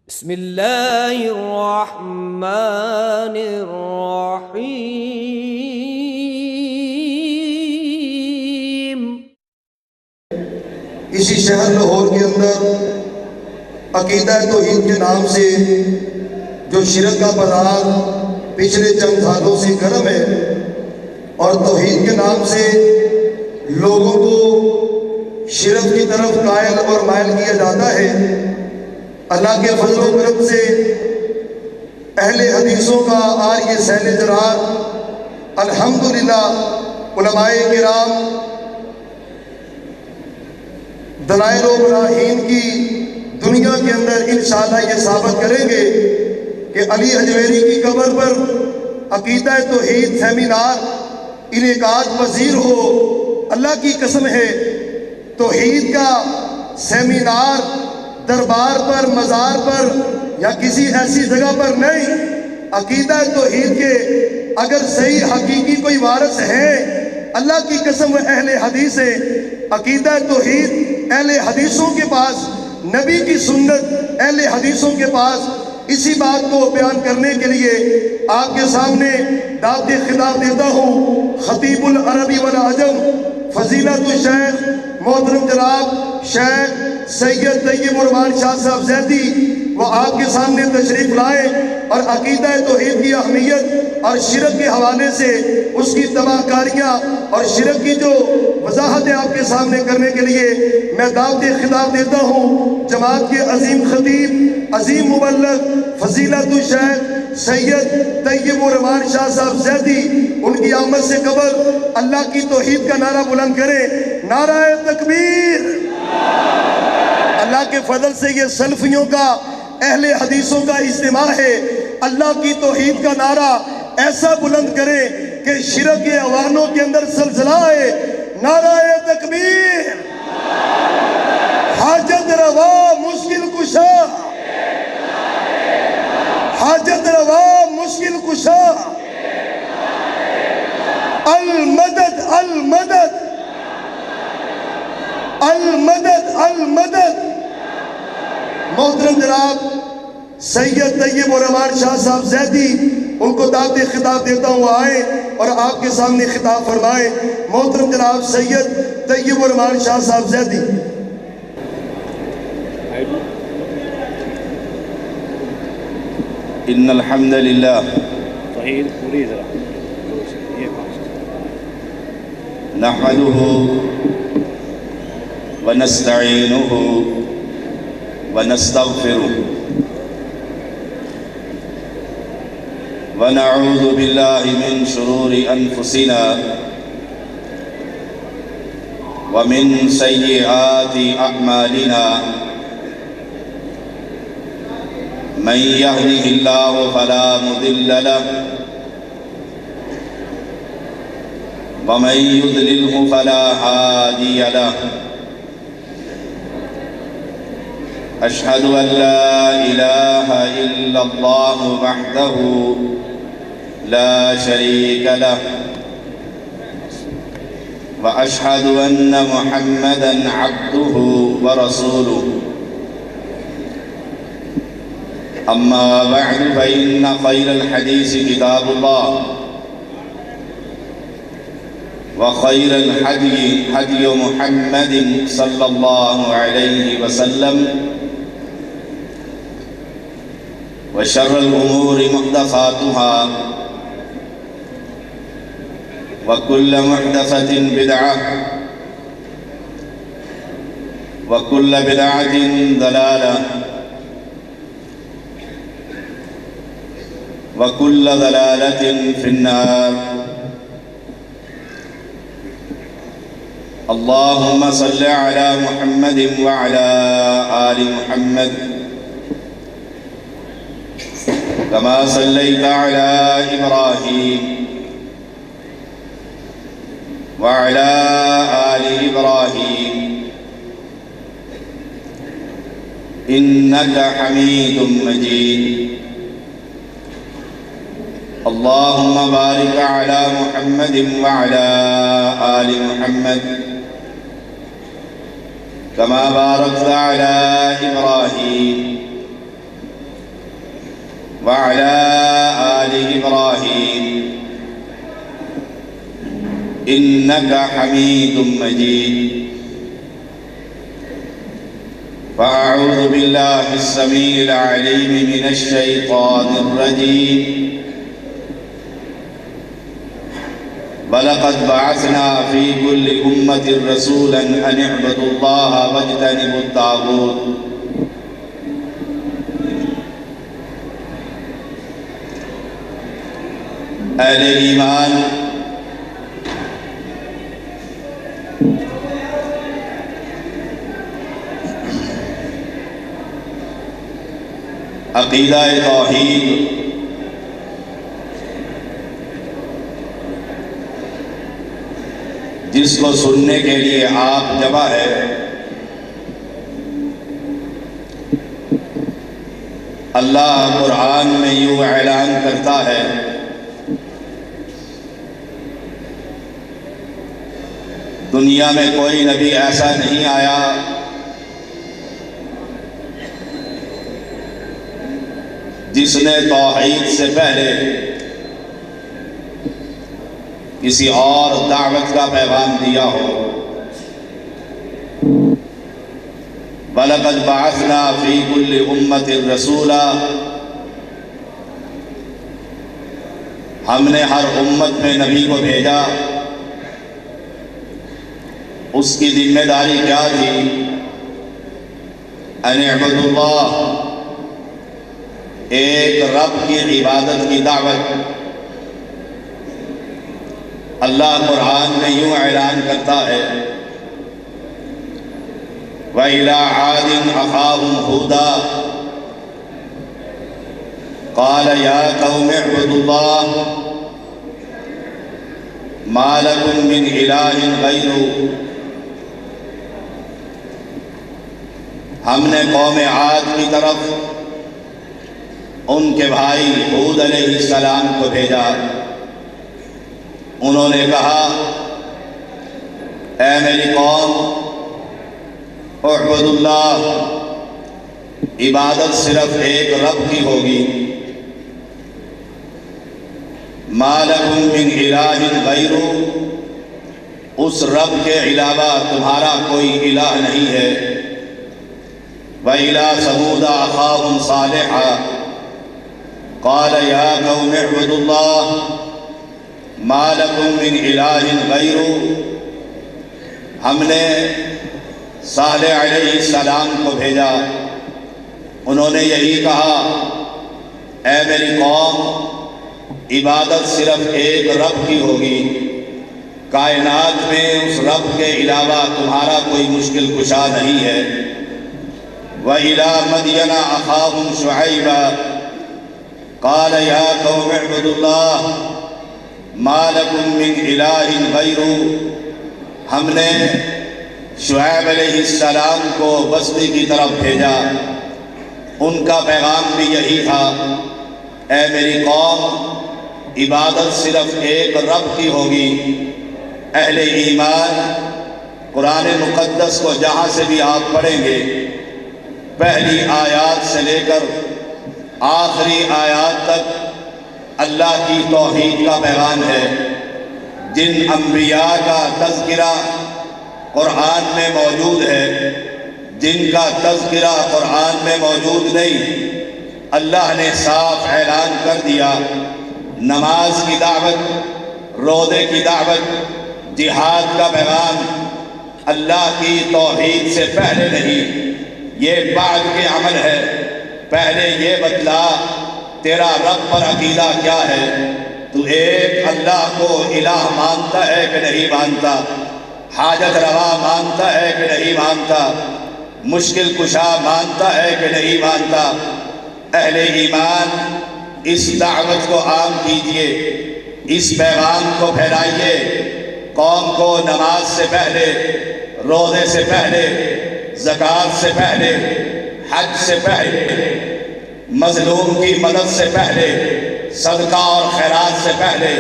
بسم اللہ الرحمن الرحیم۔ اسی شہر لاہور کے اندر عقیدہ توحید کے نام سے جو شرک کا بازار پچھلے چند سالوں سے گرم ہے اور توحید کے نام سے لوگوں کو شرک کی طرف قائل اور مائل کیا جاتا ہے، اللہ کے فضل و کرم سے اہل حدیثوں کا آج یہ سیل جرار الحمدللہ علماء کرام دلائل و براہین کی دنیا کے اندر انشاءاللہ یہ ثابت کریں گے کہ علی حجویری کی قبر پر عقیدہ توحید سیمینار انعقاد پذیر ہو۔ اللہ کی قسم ہے توحید کا سیمینار دربار پر، مزار پر یا کسی ایسی جگہ پر نہیں، عقیدہ توحید کے اگر صحیح حقیقی کوئی وارث ہے اللہ کی قسم وہ اہل حدیث ہے۔ عقیدہ توحید اہل حدیثوں کے پاس، نبی کی سنت اہل حدیثوں کے پاس۔ اسی بات کو بیان کرنے کے لیے آپ کے سامنے دعوت خطاب دیتا ہوں خطیب العربی والعجم فضیلت الشیخ محترم جناب شیخ سید طیب الرحمن شاہ صاحب زیدی، وہ آپ کے سامنے تشریف لائے اور عقیدہ توحید کی اہمیت اور شرک کے حوالے سے اس کی تباہ کاریاں اور شرک کی جو وضاحتیں آپ کے سامنے کرنے کے لیے میں دعوت خطاب دیتا ہوں جماعت کے عظیم خطیب، عظیم مبلغ فضیلت الشیخ سید طیب الرحمن شاہ صاحب زیدی۔ ان کی آمد سے قبل اللہ کی توحید کا نعرہ بلند کریں، نعرہ تکبیر۔ اللہ کے فضل سے یہ سلفیوں کا، اہل حدیثوں کا اجتماع ہے، اللہ کی توحید کا نعرہ ایسا بلند کرے کہ شرک کے اوانوں کے اندر زلزلہ ہے۔ نعرہ تکبیر۔ حاجت روا مشکل کشا، حاجت روا مشکل کشا، المدد المدد المدد المدد۔ محترم جناب سید طیب الرحمن شاہ صاحب زیدی، ان کو دعوت خطاب دیتا ہوں آئیں اور آپ کے سامنے خطاب فرمائیں۔ محترم جناب سید طیب الرحمن شاہ صاحب زیدی۔ ان الحمد للہ نحمده ونستعینه ونستغفره ونعوذ بالله من شرور انفسنا ومن سیئات اعمالنا من يهده الله فلا مضل له ومن يضلله فلا هادي له۔ أشهد أن لا إله إلا الله وحده لا شريك له وأشهد أن محمدًا عبده ورسوله۔ أما بعد فإن خير الحديث كتاب الله وخير الهدي هدي محمد صلى الله عليه وسلم وشر الأمور محدثاتها وكل محدثة بدعة وكل بدعة ضلالة وكل ضلالة في النار۔ اللهم صل على محمد وعلى آل محمد كما صليت على إبراهيم وعلى آل إبراهيم إنك حميد مجيد۔ اللهم بارك على محمد وعلى آل محمد كما باركت على إبراهيم وعلى آل إبراهيم إنك حميد مجيد. فأعوذ بالله السميع العليم من الشيطان الرجيم. وَلَقَدْ بَعَثْنَا فِي كُلِّ أُمَّةٍ رَسُولًا أَنِ اعْبُدُوا اللَّهَ وَاجْتَنِبُوا الطَّاغُوتَ. اہل ایمان، عقیدہ توحید جس کو سننے کے لیے آپ جمع ہے، اللہ قرآن میں یوں اعلان کرتا ہے دنیا میں کوئی نبی ایسا نہیں آیا جس نے توحید سے پہلے کسی اور دعوت کا پیغام دیا ہو. وَلَقَدْ بَعَثْنَا فِي كُلِّ أُمَّةٍ رَسُولًا، ہم نے ہر امت میں نبی کو بھیجا. اس کی ذمہ داری کیا تھی؟ ان اعبدوا اللہ، ایک رب کی عبادت کی دعوت. اللہ قرآن میں یوں اعلان کرتا ہے وَإِلَىٰ عَادٍ أَخَاهُمْ هُودًا قَالَ يَا قَوْمِ اعْبُدُوا اللَّهَ مَا لَكُم مِّنْ إِلَٰهٍ غَيْرُهُ. ہم نے قوم عاد کی طرف ان کے بھائی ہود علیہ السلام کو بھیجا. انہوں نے کہا اے میری قوم، اعبدوا اللہ، عبادت صرف ایک رب کی ہوگی. ما لکم من الہ غیرہ، اس رب کے علاوہ تمہارا کوئی الہ نہیں ہے. وَإِلَىٰ ثَمُودَ أَخَاهُمْ صَالِحًا قَالَ يَا قَوْمِ اعْبُدُوا اللَّهَ مَا لَكُم مِّنْ إِلَٰهٍ غَيْرُهُ. ہم نے صالح علیہ السلام کو بھیجا. انہوں نے یہی کہا اے میری قوم، عبادت صرف ایک رب کی ہوگی. کائنات میں اس رب کے علاوہ تمہارا کوئی مشکل کشا نہیں ہے. وَإِلَىٰ مَدْيَنَ أَخَاهُمْ شُعَيْبًا قَالَ يَا قَوْمِ اعْبُدُوا اللَّهَ مَا لَكُم مِّنْ إِلَٰهٍ غَيْرُهُ. ہم نے شعیب علیہ السلام کو بستی کی طرف بھیجا. ان کا پیغام بھی یہی تھا اے میری قوم، عبادت صرف ایک رب کی ہوگی. اہل ایمان قرآن مقدس کو جہاں سے بھی آپ پڑھیں گے، پہلی آیات سے لے کر آخری آیات تک اللہ کی توحید کا پیغام ہے. جن انبیاء کا تذکرہ قرآن میں موجود ہے، جن کا تذکرہ قرآن میں موجود نہیں، اللہ نے صاف اعلان کر دیا نماز کی دعوت، روزے کی دعوت، جہاد کا پیغام اللہ کی توحید سے پہلے نہیں، یہ بعد کے عمل ہے. پہلے یہ بتلا تیرا رب پر عقیدہ کیا ہے. تو ایک اللہ کو الہ مانتا ہے کہ نہیں مانتا؟ حاجت روا مانتا ہے کہ نہیں مانتا؟ مشکل کشا مانتا ہے کہ نہیں مانتا؟ اہل ایمان، اس دعوت کو عام کیجئے، اس پیغام کو پھیلائیے. قوم کو نماز سے پہلے، روزے سے پہلے، زکوٰۃ سے پہلے، حج سے پہلے، مظلوم کی مدد سے پہلے، صدقہ اور خیرات سے پہلے،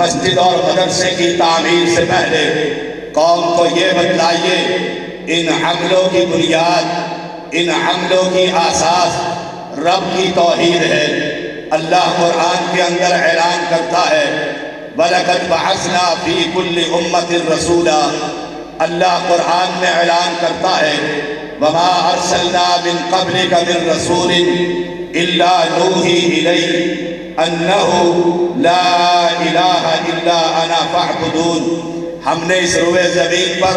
مسجد اور مدرسے کی تعمیر سے پہلے قوم کو یہ بتلائیے ان عملوں کی بنیاد، ان عملوں کی اساس رب کی توحید ہے. اللہ قرآن کے اندر اعلان کرتا ہے وَلَقَدْ بَعَثْنَا فِي كُلِّ أُمَّةٍ رَسُولًا، اللہ قرآن میں اعلان کرتا ہے وَمَا أَرْسَلْنَا مِن قَبْلِكَ مِن رَسُولٍ إِلَّا نُوحِي إِلَيْهِ أَنَّهُ لَا إِلَٰهَ إِلَّا أَنَا فَاعْبُدُونِ، ہم نے اس روئے زمین پر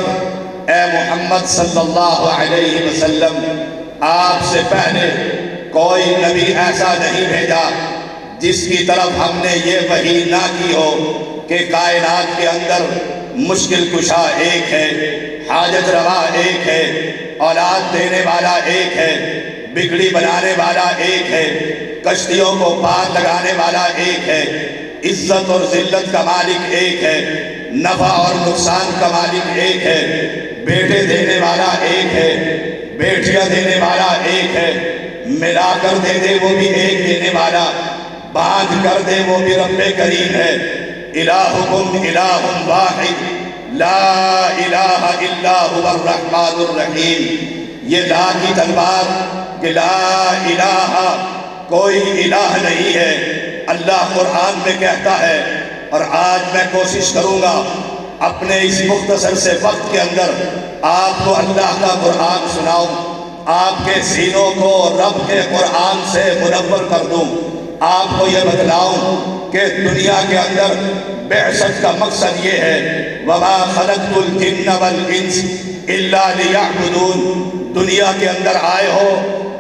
اے محمد صلی اللہ علیہ وسلم آپ سے پہلے کوئی نبی ایسا نہیں بھیجا جس کی طرف ہم نے یہ وحی نہ کی ہو کہ کائنات کے اندر مشکل کشا ایک ہے، حاجت روا ایک ہے، اولاد دینے والا ایک ہے، بگڑی بنانے والا ایک ہے، کشتیوں کو پار لگانے والا ایک ہے، عزت اور ذلت کا مالک ایک ہے، نفع اور نقصان کا مالک ایک ہے، بیٹے دینے والا ایک ہے، بیٹیاں دینے والا ایک ہے، ملا کر دے دے وہ بھی ایک دینے والا، باندھ کر دے وہ بھی رب کریم ہے۔ الہکم الہ واحد لا الہ الا هو الرحمن الرحیم، یہ لا کی تلوار کہ لا الہ کوئی الہ نہیں ہے، اللہ قرآن میں کہتا ہے۔ اور آج میں کوشش کروں گا اپنے اس مختصر سے وقت کے اندر آپ کو اللہ کا قرآن سناؤں، آپ کے سینوں کو رب کے قرآن سے منور کر دوں، آپ کو یہ بتلاؤں کہ دنیا کے اندر بعثت کا مقصد یہ ہے وَمَا خَلَقْتُ الْجِنَّ وَالْإِنسَ إِلَّا لِيَعْبُدُونِ، دنیا کے اندر آئے ہو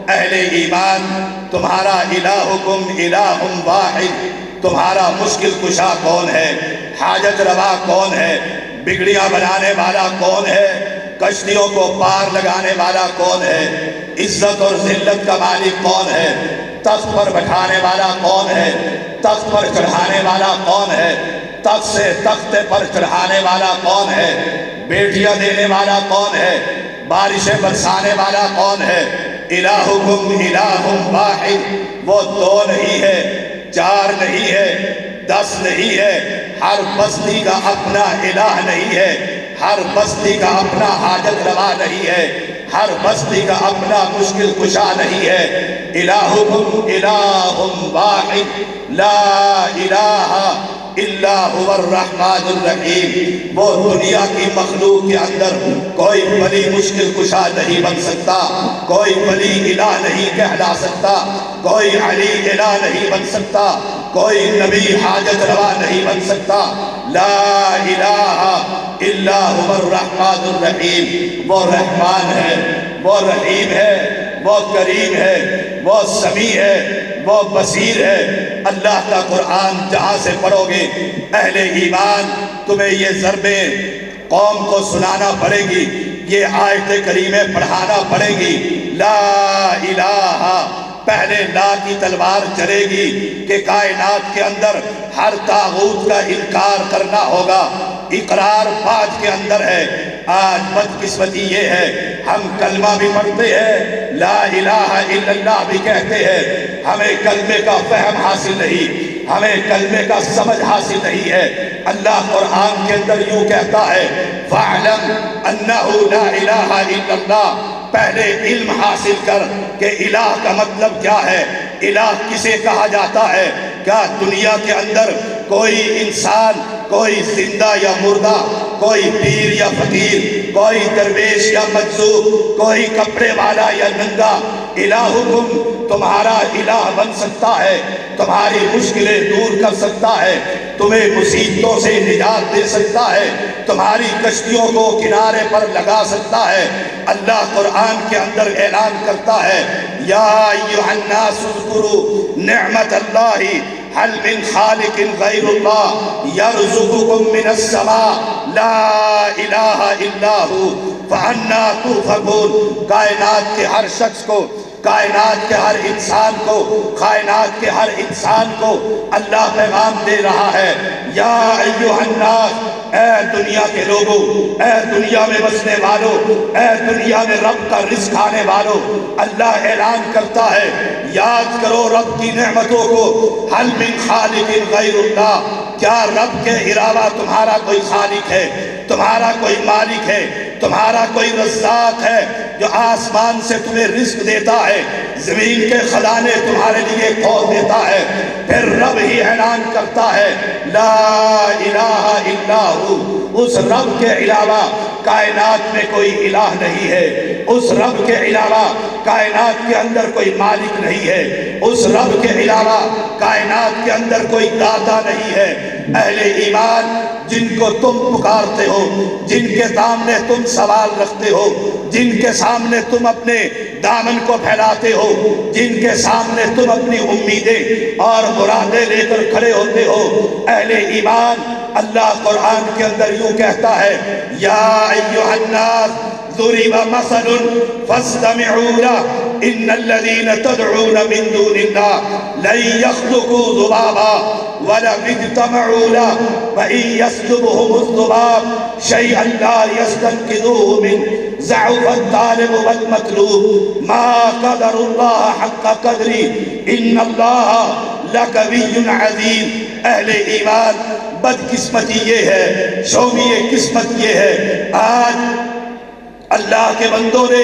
اہل ایمان، تمہارا الہکم الہ واحد، تمہارا مشکل کشا کون ہے، حاجت روا کون ہے، بگڑیاں بنانے والا کون ہے، کشتیوں کو پار لگانے والا کون ہے، عزت اور ذلت کا مالک کون ہے، تخت پر بٹھانے والا کون ہے، تخت پر چڑھانے والا کون ہے، تخت سے تخت پر چڑھانے والا کون ہے، بیٹیاں دینے والا کون ہے، بارشیں برسانے والا کون ہے۔ الہکم الہ واحد، وہ دو نہیں ہے، چار نہیں ہے، 10 نہیں ہے، ہر بستی کا اپنا الہ نہیں ہے، ہر بستی کا اپنا حاجت روا نہیں ہے، ہر بستی کا اپنا مشکل کشا نہیں ہے۔ الہکم الہ واحد لا الہ الا هو الرحمن الرحیم، وہ دنیا کی مخلوق کے اندر کوئی ولی مشکل کشا نہیں بن سکتا، کوئی ولی الہ نہیں کہلا سکتا، کوئی علی الہ نہیں بن سکتا، کوئی نبی حاجت روا نہیں بن سکتا۔ لا الہ الا هو الرحمن الرحیم، وہ رحمان ہے، وہ رحیم ہے، وہ کریم ہے، وہ سمیع ہے، وہ بصیر ہے۔ اللہ کا قرآن جہاں سے پڑھو گے اہل ایمان، تمہیں یہ ضربیں قوم کو سنانا پڑے گی، یہ آیت کریمیں پڑھانا پڑے گی۔ لا الہ، پہلے لا کی تلوار چلے گی کہ کائنات کے اندر ہر طاغوت کا انکار کرنا ہوگا، اقرار بعد کے اندر ہے۔ آج بدقسمتی یہ ہے ہم کلمہ بھی پڑھتے ہیں، لا الہ الا اللہ بھی کہتے ہیں، ہمیں کلمے کا فہم حاصل نہیں، ہمیں کلمے کا سمجھ حاصل نہیں ہے۔ اللہ قرآن کے اندر یوں کہتا ہے فَاعْلَمْ أَنَّهُ لَا إِلَٰهَ إِلَّا اللَّهُ، پہلے علم حاصل کر کہ الہ کا مطلب کیا ہے، الہ کسے کہا جاتا ہے۔ کیا دنیا کے اندر کوئی انسان، کوئی زندہ یا مردہ، کوئی پیر یا فقیر، کوئی درویش یا مجذوب، کوئی کپڑے والا یا ننگا الہکم تمہارا الہ بن سکتا ہے، تمہاری مشکلیں دور کر سکتا ہے، تمہیں مصیبتوں سے نجات دے سکتا ہے، تمہاری کشتیوں کو کنارے پر لگا سکتا ہے۔ اللہ قرآن کے اندر اعلان کرتا ہے یا ایھا الناس اذکروا نعمت اللہ هل من خالق غیر اللہ یرزقکم من السماء لا الہ الا هو فأنا تؤفکون، کائنات کے ہر شخص کو، کائنات کے ہر انسان کو، کائنات کے ہر انسان کو اللہ پیغام دے رہا ہے یا ایھا الناس، اے دنیا کے لوگوں، اے دنیا میں بسنے والوں، اے دنیا میں رب کا رزق کھانے والوں، اللہ اعلان کرتا ہے یاد کرو رب کی نعمتوں کو۔ حل من خالق غیر اللہ، کیا رب کے علاوہ تمہارا کوئی خالق ہے، تمہارا کوئی مالک ہے، تمہارا کوئی رزاق ہے، جو آسمان سے تمہیں رزق دیتا ہے، زمین کے خزانے تمہارے لیے کھول دیتا ہے۔ پھر رب ہی اعلان کرتا ہے لا الہ الا ہو، اس رب کے علاوہ کائنات میں کوئی الہ نہیں ہے، اس رب کے علاوہ کائنات کے اندر کوئی مالک نہیں ہے، اس رب کے علاوہ کائنات کے اندر کوئی داتا نہیں ہے۔ اہل ایمان جن کو تم پکارتے ہو، جن کے سامنے تم سوال رکھتے ہو، جن کے سامنے تم اپنے دامن کو پھیلاتے ہو، جن کے سامنے تم اپنی امیدیں اور مرادیں لے کر کھڑے ہوتے ہو، اہل ایمان اللہ قرآن کے اندر یوں کہتا ہے یا ایھا الناس ضرب مثل فاستمعوا له ان الذين تدعون من دون الله لن يخلقوا ذبابا ولو اجتمعوا له وان يسلبهم الذباب شيئا لا يستنقذوه منه ضعف الطالب والمطلوب ما قدر الله حق قدره ان الله لقوي عزيز۔ اہل ایمان بدقسمتی یہ ہے، شومی قسمت یہ ہے، آج اللہ کے بندوں نے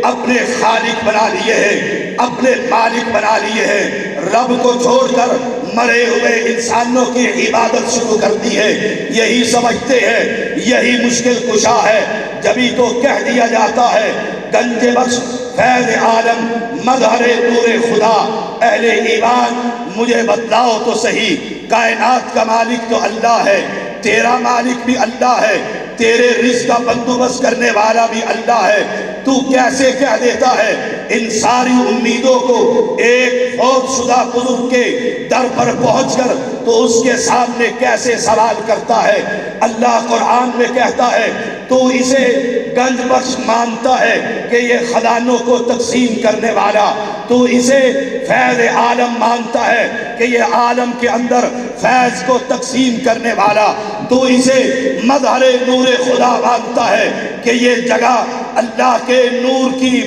اپنے خالق بنا لیے ہیں، اپنے مالک بنا لیے ہیں، رب کو چھوڑ کر مرے ہوئے انسانوں کی عبادت شروع کر دی ہے۔ یہی سمجھتے ہیں یہی مشکل کشا ہے، جبھی تو کہہ دیا جاتا ہے گنج بخش فیض عالم مظہر نور خدا۔ اہل ایمان مجھے بتلاؤ تو صحیح، کائنات کا مالک تو اللہ ہے، تیرا مالک بھی اللہ ہے، تیرے رزق کا بندوبست کرنے والا بھی اللہ ہے، تو کیسے کہہ دیتا ہے ان ساری امیدوں کو ایک فوت شدہ بزرگ کے در پر پہنچ کر تو اس کے سامنے کیسے سوال کرتا ہے؟ اللہ قرآن میں کہتا ہے تو اسے گنج بخش مانتا ہے کہ یہ خزانوں کو تقسیم کرنے والا، تو اسے فیض عالم مانتا ہے کہ یہ عالم کے اندر فیض کو تقسیم کرنے والا، تو اسے مظہر نور خدا مانتا ہے کہ یہ جگہ اللہ کے نور کی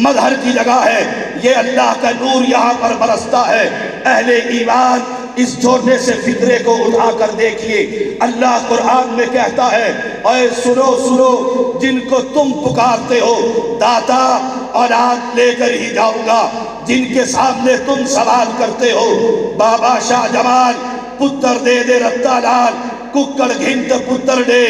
مظہر کی جگہ ہے، یہ اللہ کا نور یہاں پر برستا ہے۔ اہل ایمان اس چھوٹے سے فکرے کو اٹھا کر دیکھیے، اللہ قرآن میں کہتا ہے اے سنو سنو جن کو تم پکارتے ہو، داتا اولاد لے کر ہی جاؤں گا، جن کے سامنے تم سوال کرتے ہو بابا شاہ جمال پتر دے دے رتا لال ککڑ گھنٹ پتر دے،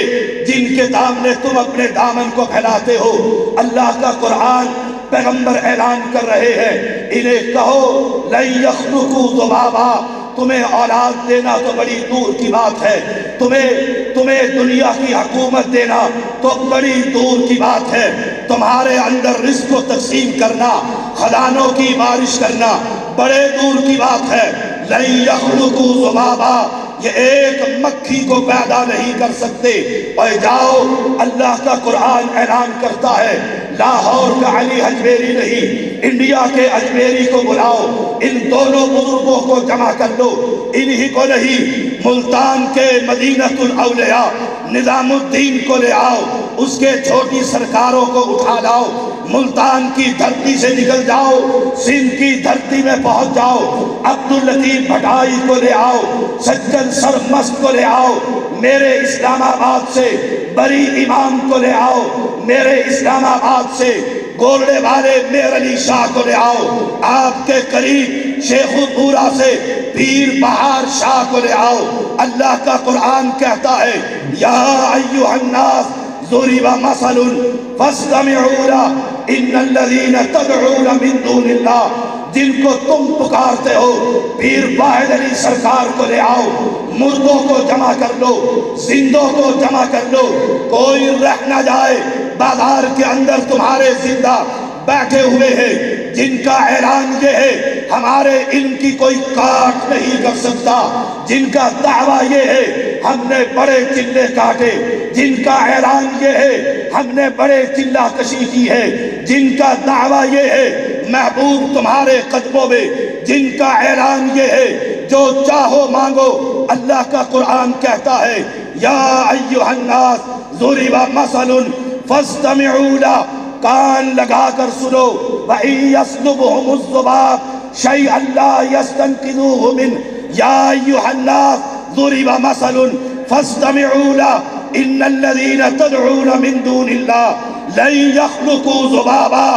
جن کے سامنے تم اپنے دامن کو پھیلاتے ہو، اللہ کا قرآن پیغمبر اعلان کر رہے ہیں انہیں کہو لن یخلقوا ذبابا، تمہیں اولاد دینا تو بڑی دور کی بات ہے، تمہیں دنیا کی حکومت دینا تو بڑی دور کی بات ہے، تمہارے اندر رزق کو تقسیم کرنا، خزانوں کی بارش کرنا بڑے دور کی بات ہے۔ لن یخلقوا ذبابا، یہ ایک مکھی کو پیدا نہیں کر سکتے۔ اور جاؤ اللہ کا قرآن اعلان کرتا ہے لاہور کا علی اجمیری نہیں، انڈیا کے اجمیری کو بلاؤ، ان دونوں بزرگوں کو جمع کر لو، انہی کو نہیں ملتان کے مدینۃ الاولیاء نظام الدین کو لے آؤ، اس کے چھوٹی سرکاروں کو اٹھا لاؤ، ملتان کی دھرتی سے نکل جاؤ، سندھ کی دھرتی میں پہنچ جاؤ، عبداللطیف بھٹائی کو لے آؤ، سجن سرمست کو لے آؤ، میرے اسلام آباد سے بری امام کو لے آؤ، میرے اسلام آباد سے گولڑے والے میر علی شاہ کو لے آؤ، آپ کے قریب شیخ پورا سے پیر بہار شاہ کو لے آؤ۔ اللہ کا قرآن کہتا ہے یا ایھا الناس ضرب مثل فاستمعوا له ان الذين تدعون من دون الله، جن کو تم پکارتے ہو پیر واحد علی سرکار کو لے آؤ، مردوں کو جمع کر لو، زندوں کو جمع کر لو، کوئی رہ نہ جائے، بازار کے اندر تمہارے زندہ بیٹھے ہوئے ہیں جن کا اعلان یہ ہے ہمارے علم کی کوئی کاٹ نہیں کر سکتا، جن کا دعویٰ یہ ہے ہم نے بڑے چلے کاٹے، جن کا اعلان یہ ہے ہم نے بڑے چلہ کشی کی ہے، جن کا دعویٰ یہ ہے محبوب تمہارے قدموں میں، جن کا اعلان یہ ہے جو چاہو مانگو۔ اللہ کا قرآن کہتا ہے یا ایھا الناس ضرب مثل فاستمعوا له، کان لگا کر سنو، وَإِن يَسْلُبْهُمُ الذُّبَابُ شَيْئًا لَا يَسْتَنقِذُوهُ مِنْهُ يَا أَيُّهَا النَّاسُ ضُرِبَ مَثَلٌ فَاسْتَمِعُوا لَهُ إِنَّ الَّذِينَ تَدْعُونَ مِن دُونِ اللَّهِ لن یخلقوا ذبابا،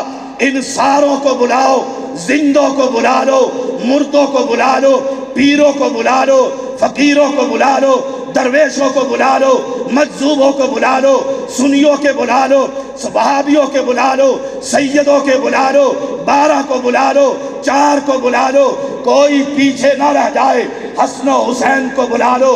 ان ساروں کو بلاؤ، زندوں کو بلا لو، مردوں کو بلا لو، پیروں کو بلا لو، فقیروں کو بلا لو، درویشوں کو بلا لو، مجذوبوں کو بلا لو، سنیوں کے بلا لو، وہابیوں کے بلا لو، سیدوں کے بلا لو، 12 کو بلا لو، 4 کو بلا لو، کوئی پیچھے نہ رہ جائے، حسن و حسین کو بلا لو،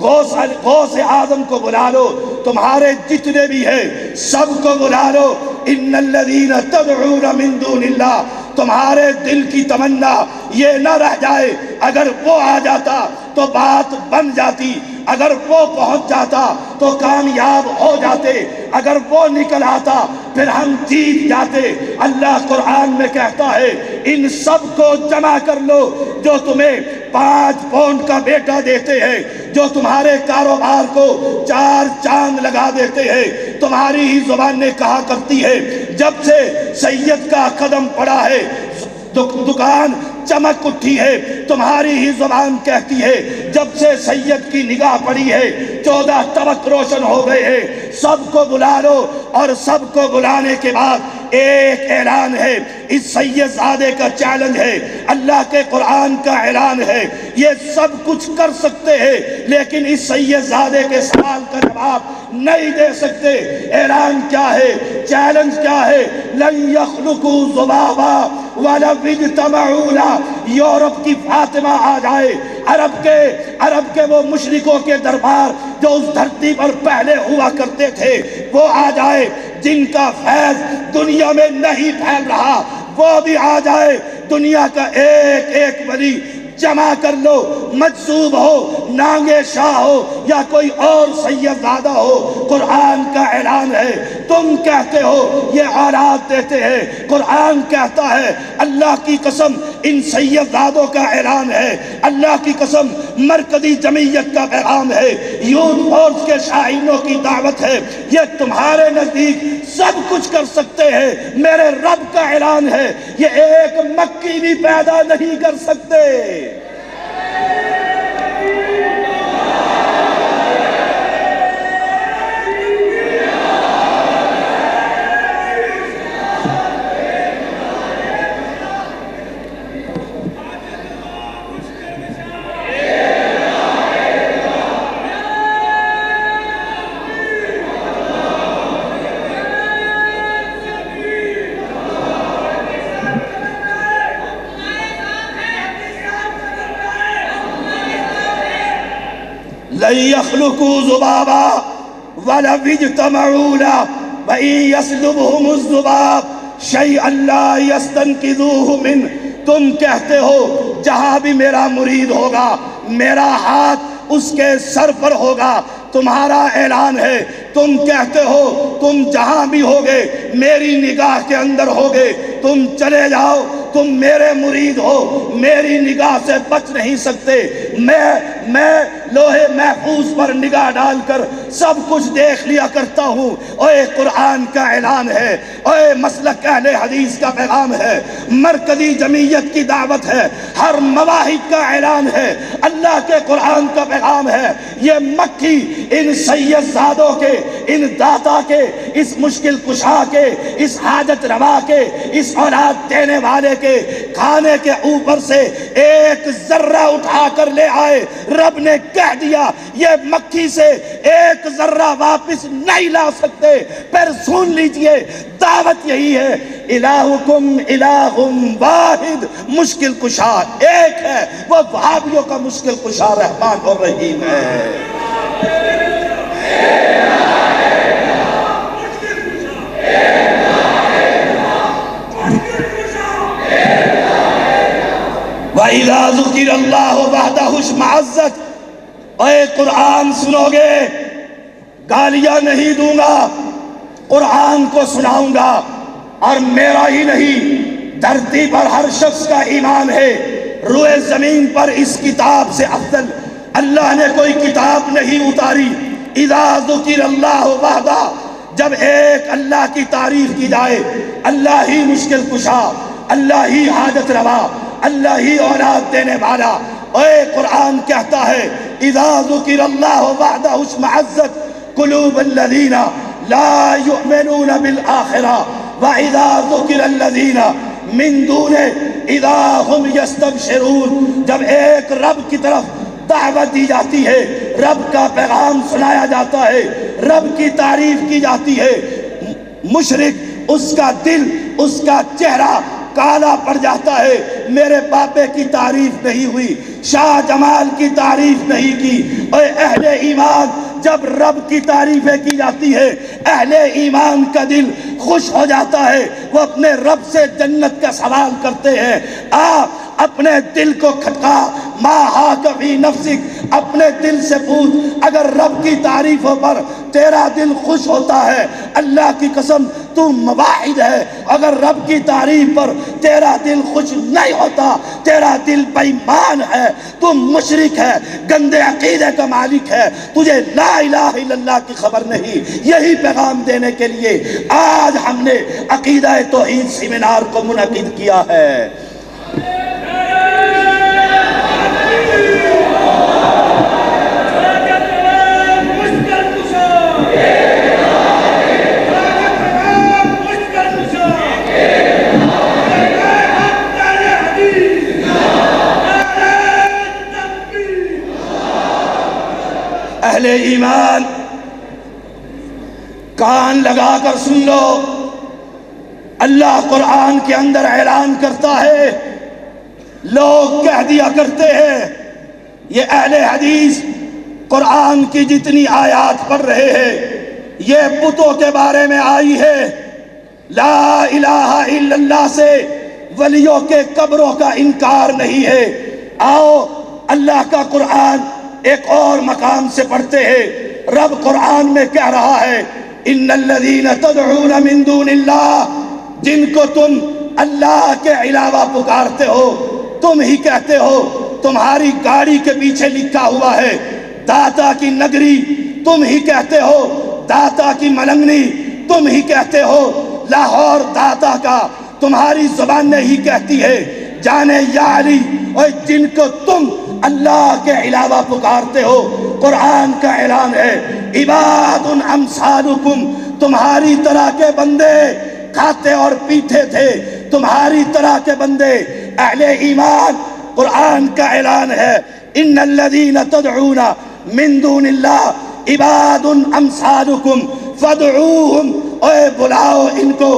غوث اعظم کو بلا لو، تمہارے جتنے بھی ہیں سب کو بلا لو۔ ان الذین تدعون من دون اللہ، تمہارے دل کی تمنا یہ نہ رہ جائے اگر وہ آ جاتا تو بات بن جاتی، اگر وہ پہنچ جاتا تو کامیاب ہو جاتے، اگر وہ نکل آتا پھر ہم جیت جاتے۔ اللہ قرآن میں کہتا ہے ان سب کو جمع کر لو جو تمہیں 5 پاؤنڈ کا بیٹا دیتے ہیں، جو تمہارے کاروبار کو 4 چاند لگا دیتے ہیں۔ تمہاری ہی زبان نے کہا کرتی ہے جب سے سید کا قدم پڑا ہے دکان چمک اٹھی ہے، تمہاری ہی زبان کہتی ہے جب سے سید کی نگاہ پڑی ہے 14 طبق روشن ہو گئے ہیں۔ سب کو بلا لو، اور سب کو بلانے کے بعد ایک اعلان ہے، اس سید زادے کا چیلنج ہے، اللہ کے قرآن کا اعلان ہے، یہ سب کچھ کر سکتے ہیں لیکن اس سید زادے کے سوال کا جواب نہیں دے سکتے۔ اعلان کیا ہے، چیلنج کیا ہے؟ لن یخلقوا ذبابا ولو اجتمعوا له۔ یورپ کی فاطمہ آ جائے، عرب کے وہ مشرکوں کے دربار جو اس دھرتی پر پہلے ہوا کرتے تھے وہ آ جائے، جن کا فیض دنیا میں نہیں پھیل رہا وہ بھی آ جائے، دنیا کا ایک ولی جمع کر لو، مجذوب ہو، نانگے شاہ ہو یا کوئی اور سید زادہ ہو، قرآن کا اعلان ہے۔ تم کہتے ہو یہ اولاد دیتے ہیں، قرآن کہتا ہے اللہ کی قسم ان سید زادوں کا اعلان ہے، اللہ کی قسم مرکزی جمعیت کا پیغام ہے، یوتھ فورس کے شاہینوں کی دعوت ہے، یہ تمہارے نزدیک سب کچھ کر سکتے ہیں، میرے رب کا اعلان ہے یہ ایک مکی بھی پیدا نہیں کر سکتے۔ لن يخلقوا ذبابا ولو اجتمعوا له وإن يسلبهم الذباب شيئا لا يستنقذوه منه۔ تم کہتے ہو جہاں بھی میرا مرید ہوگا میرا ہاتھ اس کے سر پر ہوگا، تمہارا اعلان ہے۔ تم کہتے ہو تم جہاں بھی ہوگے میری نگاہ کے اندر ہوگے، تم چلے جاؤ، تم میرے مرید ہو، میری نگاہ سے بچ نہیں سکتے۔ میں لوہے محفوظ پر نگاہ ڈال کر سب کچھ دیکھ لیا کرتا ہوں۔ اوے قرآن کا اعلان ہے، اوے مسلک اہل حدیث کا پیغام ہے، مرکزی جمعیت کی دعوت ہے، ہر مواہب کا اعلان ہے، اللہ کے قرآن کا پیغام ہے۔ یہ مکی ان سید زادوں کے، ان داتا کے، اس مشکل کشا کے، اس حاجت روا کے، اس اولاد دینے والے کے کھانے کے اوپر سے ایک ذرہ اٹھا کر لے آئے، رب نے کہہ دیا یہ مکی سے ایک ذرہ واپس نہیں لا سکتے۔ پھر سن لیجئے دعوت یہی ہے، الہکم الہ واحد، مشکل کشا ایک ہے، وہ وہابیوں کا مشکل کشا رحمان اور رحیم ہے۔ وَإِذَا ذُكِرَ اللَّهُ وَحْدَهُ اشْمَعَزَّتْ۔ اے قرآن سنو گے، گالیاں نہیں دوں گا، قرآن کو سناؤں گا، اور میرا ہی نہیں دھرتی پر ہر شخص کا ایمان ہے روئے زمین پر اس کتاب سے افضل اللہ نے کوئی کتاب نہیں اتاری۔ اذا ذکر اللہ وحدہ، جب ایک اللہ کی تعریف کی جائے، اللہ ہی مشکل کشا، اللہ ہی حاجت روا، اللہ ہی اولاد دینے والا۔ اے قرآن کہتا ہے اذا ذکر اللہ وحدہ اشمعزت قلوب الذین لا یؤمنون بالآخرہ وَإِذَا ذُكِرَ الَّذِينَ مِن دُونِهُ إِذَا هُمْ يَسْتَبْشِرُونَ. جب ایک رب کی طرف دعوت دی جاتی ہے، رب کا پیغام سنایا جاتا ہے، رب کی تعریف کی جاتی ہے، مشرک اس کا دل، اس کا چہرہ کالا پڑ جاتا ہے. میرے باپے کی تعریف نہیں ہوئی، شاہ جمال کی تعریف نہیں کی. اے اہل ایمان، جب رب کی تعریفیں کی جاتی ہے اہل ایمان کا دل خوش ہو جاتا ہے، وہ اپنے رب سے جنت کا سوال کرتے ہیں. آپ اپنے دل کو کھٹکا، ما حاک فی نفسک، اپنے دل سے پوچھ، اگر رب کی تعریفوں پر تیرا دل خوش ہوتا ہے، اللہ کی قسم تو مواحد ہے. اگر رب کی تعریف پر تیرا دل خوش نہیں ہوتا، تیرا دل بے ایمان ہے، تو مشرک ہے، گندے عقیدے کا مالک ہے، تجھے لا الہ الا اللہ کی خبر نہیں. یہی پیغام دینے کے لیے آج ہم نے عقیدہ توحید سیمینار کو منعقد کیا ہے. اہل ایمان کان لگا کر سن لو، اللہ قرآن کے اندر اعلان کرتا ہے. لوگ کہہ دیا کرتے ہیں یہ اہل حدیث قرآن کی جتنی آیات پڑھ رہے ہیں یہ بتوں کے بارے میں آئی ہے، لا الہ الا اللہ سے ولیوں کے قبروں کا انکار نہیں ہے. آؤ اللہ کا قرآن ایک اور مقام سے پڑھتے ہیں. رب قرآن میں کہہ رہا ہے ان الذین تدعون من دون اللہ، جن کو تم اللہ کے علاوہ پکارتے ہو، تم ہی کہتے ہو، تمہاری گاڑی کے پیچھے لکھا ہوا ہے داتا کی نگری، تم ہی کہتے ہو داتا کی ملنگنی، تم ہی کہتے ہو لاہور داتا کا، تمہاری زبانیں ہی کہتی ہے جانے یا علی. اور جن کو تم اللہ کے علاوہ پکارتے ہو، قرآن کا اعلان ہے عباد امثالکم، تمہاری طرح کے بندے کھاتے اور پیتے تھے، تمہاری طرح کے بندے. اہل ایمان قرآن کا اعلان ہے ان الذین تدعون من دون اللہ عباد امثالکم فادعوہم، اے بلاؤ ان کو،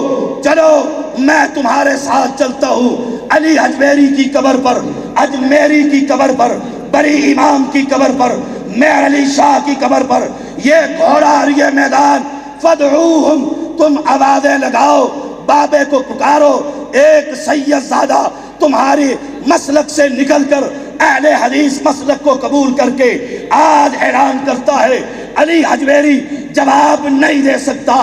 چلو میں تمہارے ساتھ چلتا ہوں. علی حجویری کی قبر پر، اجمیری کی قبر پر، بڑی امام کی قبر پر، مہر علی شاہ کی قبر پر، یہ گھوڑا اور یہ میدان، فادعوہم، تم آوازیں لگاؤ، بابے کو پکارو. ایک سید زادہ تمہاری مسلک سے نکل کر اہل حدیث مسلک کو قبول کر کے آج اعلان کرتا ہے علی حجویری جواب نہیں دے سکتا،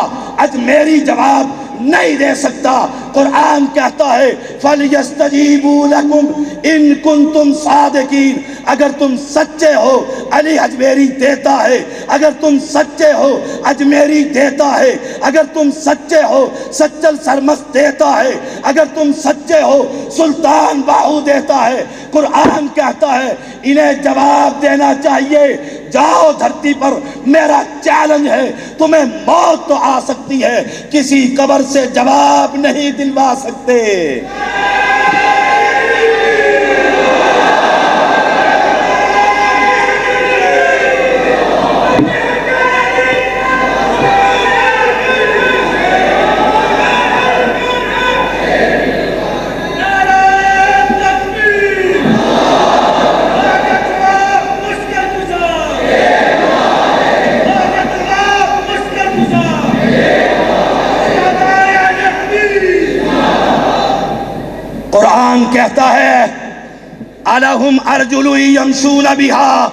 اجمیری جواب نہیں دے سکتا. قرآن کہتا ہے فَلْيَسْتَجِيبُوا لَكُمْ إِن كُنْتُمْ صَادِقِينَ، اگر تم سچے ہو علی حجویری دیتا ہے، اگر تم سچے ہو اجمیری دیتا ہے، اگر تم سچے ہو سچل سرمست دیتا ہے، اگر تم سچے ہو سلطان باہو دیتا ہے. قرآن کہتا ہے انہیں جواب دینا چاہیے. جاؤ دھرتی پر، میرا چیلنج ہے، تمہیں موت تو آ سکتی ہے، کسی قبر سے جواب نہیں دلوا سکتے. قرآن کہتا ہے الہم ارجل یمشون بہا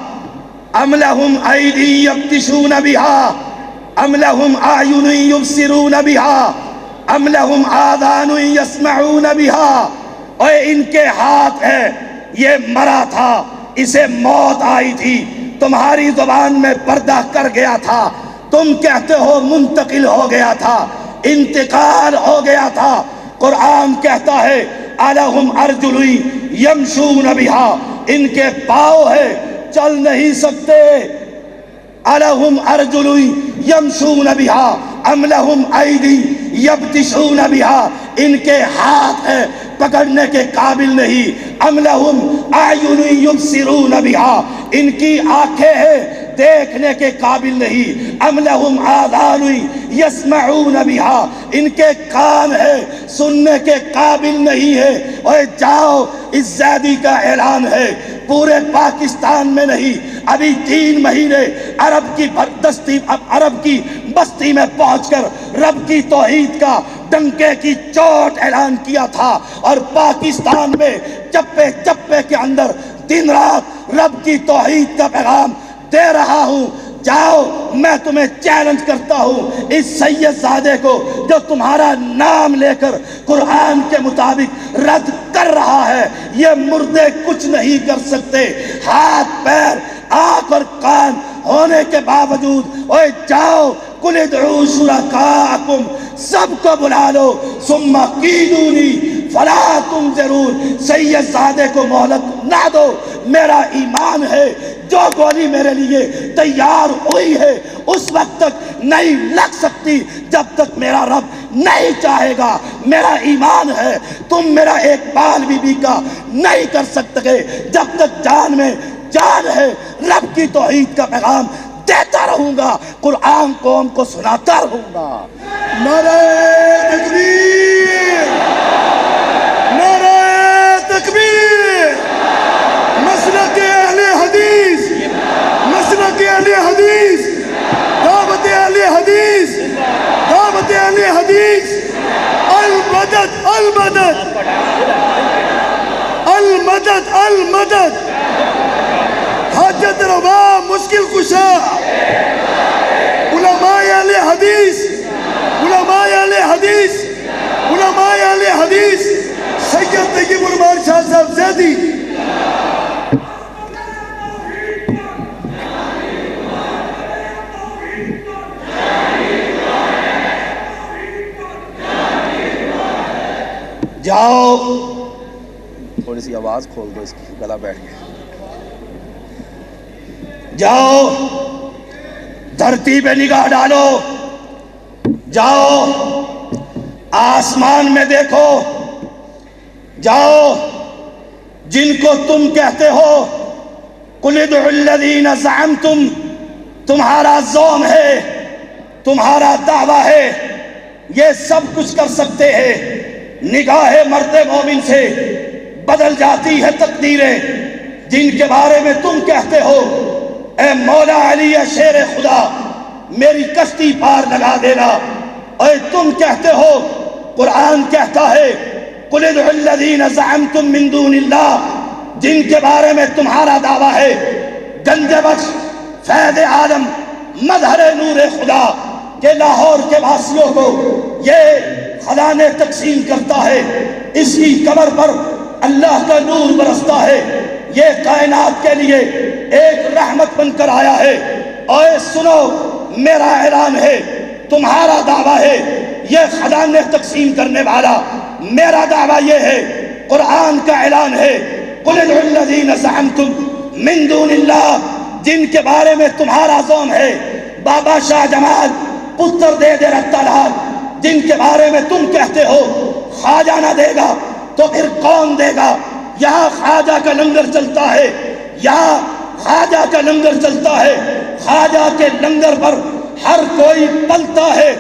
ام لہم ایدی یبطشون بہا ام لہم اعین یبصرون بہا ام لہم آذان یسمعون بہا. اور ان کے ہاتھ ہے، یہ مرا تھا، اسے موت آئی تھی، تمہاری زبان میں پردہ کر گیا تھا، تم کہتے ہو منتقل ہو گیا تھا، انتقال ہو گیا تھا. قرآن کہتا ہے الہم ارجل یمشون بہا، ان کے پاؤں ہے چل نہیں سکتے. الہم ارجل یمشون بہا، ام لہم ایدی یبطشون بہا، ان کے ہاتھ ہیں پکڑنے کے قابل نہیں، ام لہم اعین یبصرون بہا، ان کی آنکھیں ہیں دیکھنے کے قابل نہیں، ام لہم آذان یسمعون بہا، ان کے کان ہیں سننے کے قابل نہیں ہے۔ اور جاؤ، اس زیدی کا اعلان ہے پورے پاکستان میں نہیں، ابھی 3 مہینے عرب کی بستی میں پہنچ کر رب کی توحید کا ڈنکے کی چوٹ اعلان کیا تھا، اور پاکستان میں چپے چپے کے اندر دن رات رب کی توحید کا پیغام دے رہا ہوں۔ جاؤ، میں تمہیں چیلنج کرتا ہوں، اس سید زادے کو جو تمہارا نام لے کر قرآن کے مطابق رد کر رہا ہے، یہ مردے کچھ نہیں کر سکتے، ہاتھ پیر آنکھ اور کان ہونے کے باوجود۔ اوے جاؤ، قل ادعوا شرکاءکم، سب کو بلا لو، ثم کیدونی فلا تنظرون، سید زادے کو مہلت نہ دو، میرا ایمان ہے جو گولی میرے لیے تیار ہوئی ہے اس وقت تک نہیں لگ سکتی جب تک میرا رب نہیں چاہے گا۔ میرا ایمان ہے تم میرا ایک بال بھی کا نہیں کر سکتے جب تک جان میں جان ہے، رب کی توحید کا پیغام دیتا رہوں گا، قرآن قوم کو سناتا رہوں گا۔ نعرہ تکبیر، نعرہ تکبیر، مسلک اہل حدیث، مسلک اہل حدیث، دعوت اہل حدیث، دعوت اہل حدیث، المدد المدد المدد المدد، حاجت روا مشکل کشا، علماء اہل حدیث، علماء اہل حدیث، علماء اہل حدیث، سید طیب الرحمان شاہ صاحب زیدی۔ جاؤ، تھوڑی سی آواز کھول دو، اس کی گلا بیٹھ گیا۔ جاؤ، دھرتی پہ نگاہ ڈالو، جاؤ آسمان میں دیکھو، جاؤ جن کو تم کہتے ہو قل ادعوا الذین زعمتم، تمہارا زوم ہے، تمہارا دعویٰ ہے یہ سب کچھ کر سکتے ہیں، نگاہ مرد مومن سے بدل جاتی ہے تقدیریں، جن کے بارے میں تم کہتے ہو اے مولا علی شیر خدا میری کشتی پار لگا دینا، اور تم کہتے ہو قرآن کہتا ہے قل ادعوا الذین زعمتم من دون اللہ، جن کے بارے میں تمہارا دعویٰ ہے گنج بخش فیض عالم مظہر نور خدا کہ لاہور کے واسیوں کو یہ خزانے تقسیم کرتا ہے، اس کی قبر پر اللہ کا نور برستا ہے، یہ کائنات کے لیے ایک رحمت بن کر آیا ہے۔ اور سنو، میرا اعلان ہے، تمہارا دعویٰ ہے یہ خزانے تقسیم کرنے والا، میرا دعویٰ یہ ہے، قرآن کا اعلان ہے قل ادعوا الذین زعمتم من دون اللہ، جن کے بارے میں تمہارا زوم ہے بابا شاہ جمال پتر دے دے رتا لال، جن کے بارے میں تم کہتے ہو خواجہ نہ دے گا تو پھر کون دے گا؟ یہاں خواجہ کا لنگر چلتا ہے، یہاں خواجہ کا لنگر چلتا ہے، خواجہ کے لنگر پر ہر کوئی پلتا ہے،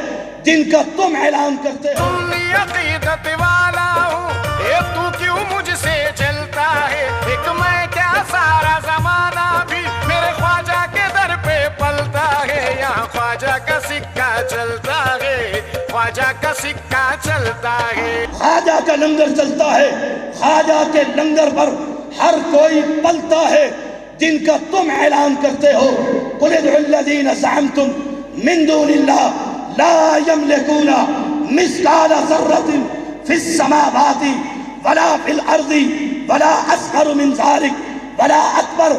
جن کا تم اعلان کرتے ہو۔ تم عقیدت والا ہوں، اے تو کیوں مجھ سے چلتا ہے؟ ایک میں کیا سارا زمانہ بھی میرے خواجہ کے در پہ پلتا ہے، یہاں خواجہ کا سکہ چلتا ہے، خواجہ کا سکہ چلتا ہے۔ خواجہ کا لنگر چلتا ہے، خواجہ کے لنگر پر ہر کوئی پلتا ہے، جن کا تم اعلان کرتے ہو قل ادعوا الذین زعمتم من دون اللہ لا یملکون مثقال ذرۃ فی السماوات ولا فی الارض ولا اصغر من ذلک ولا اکبر۔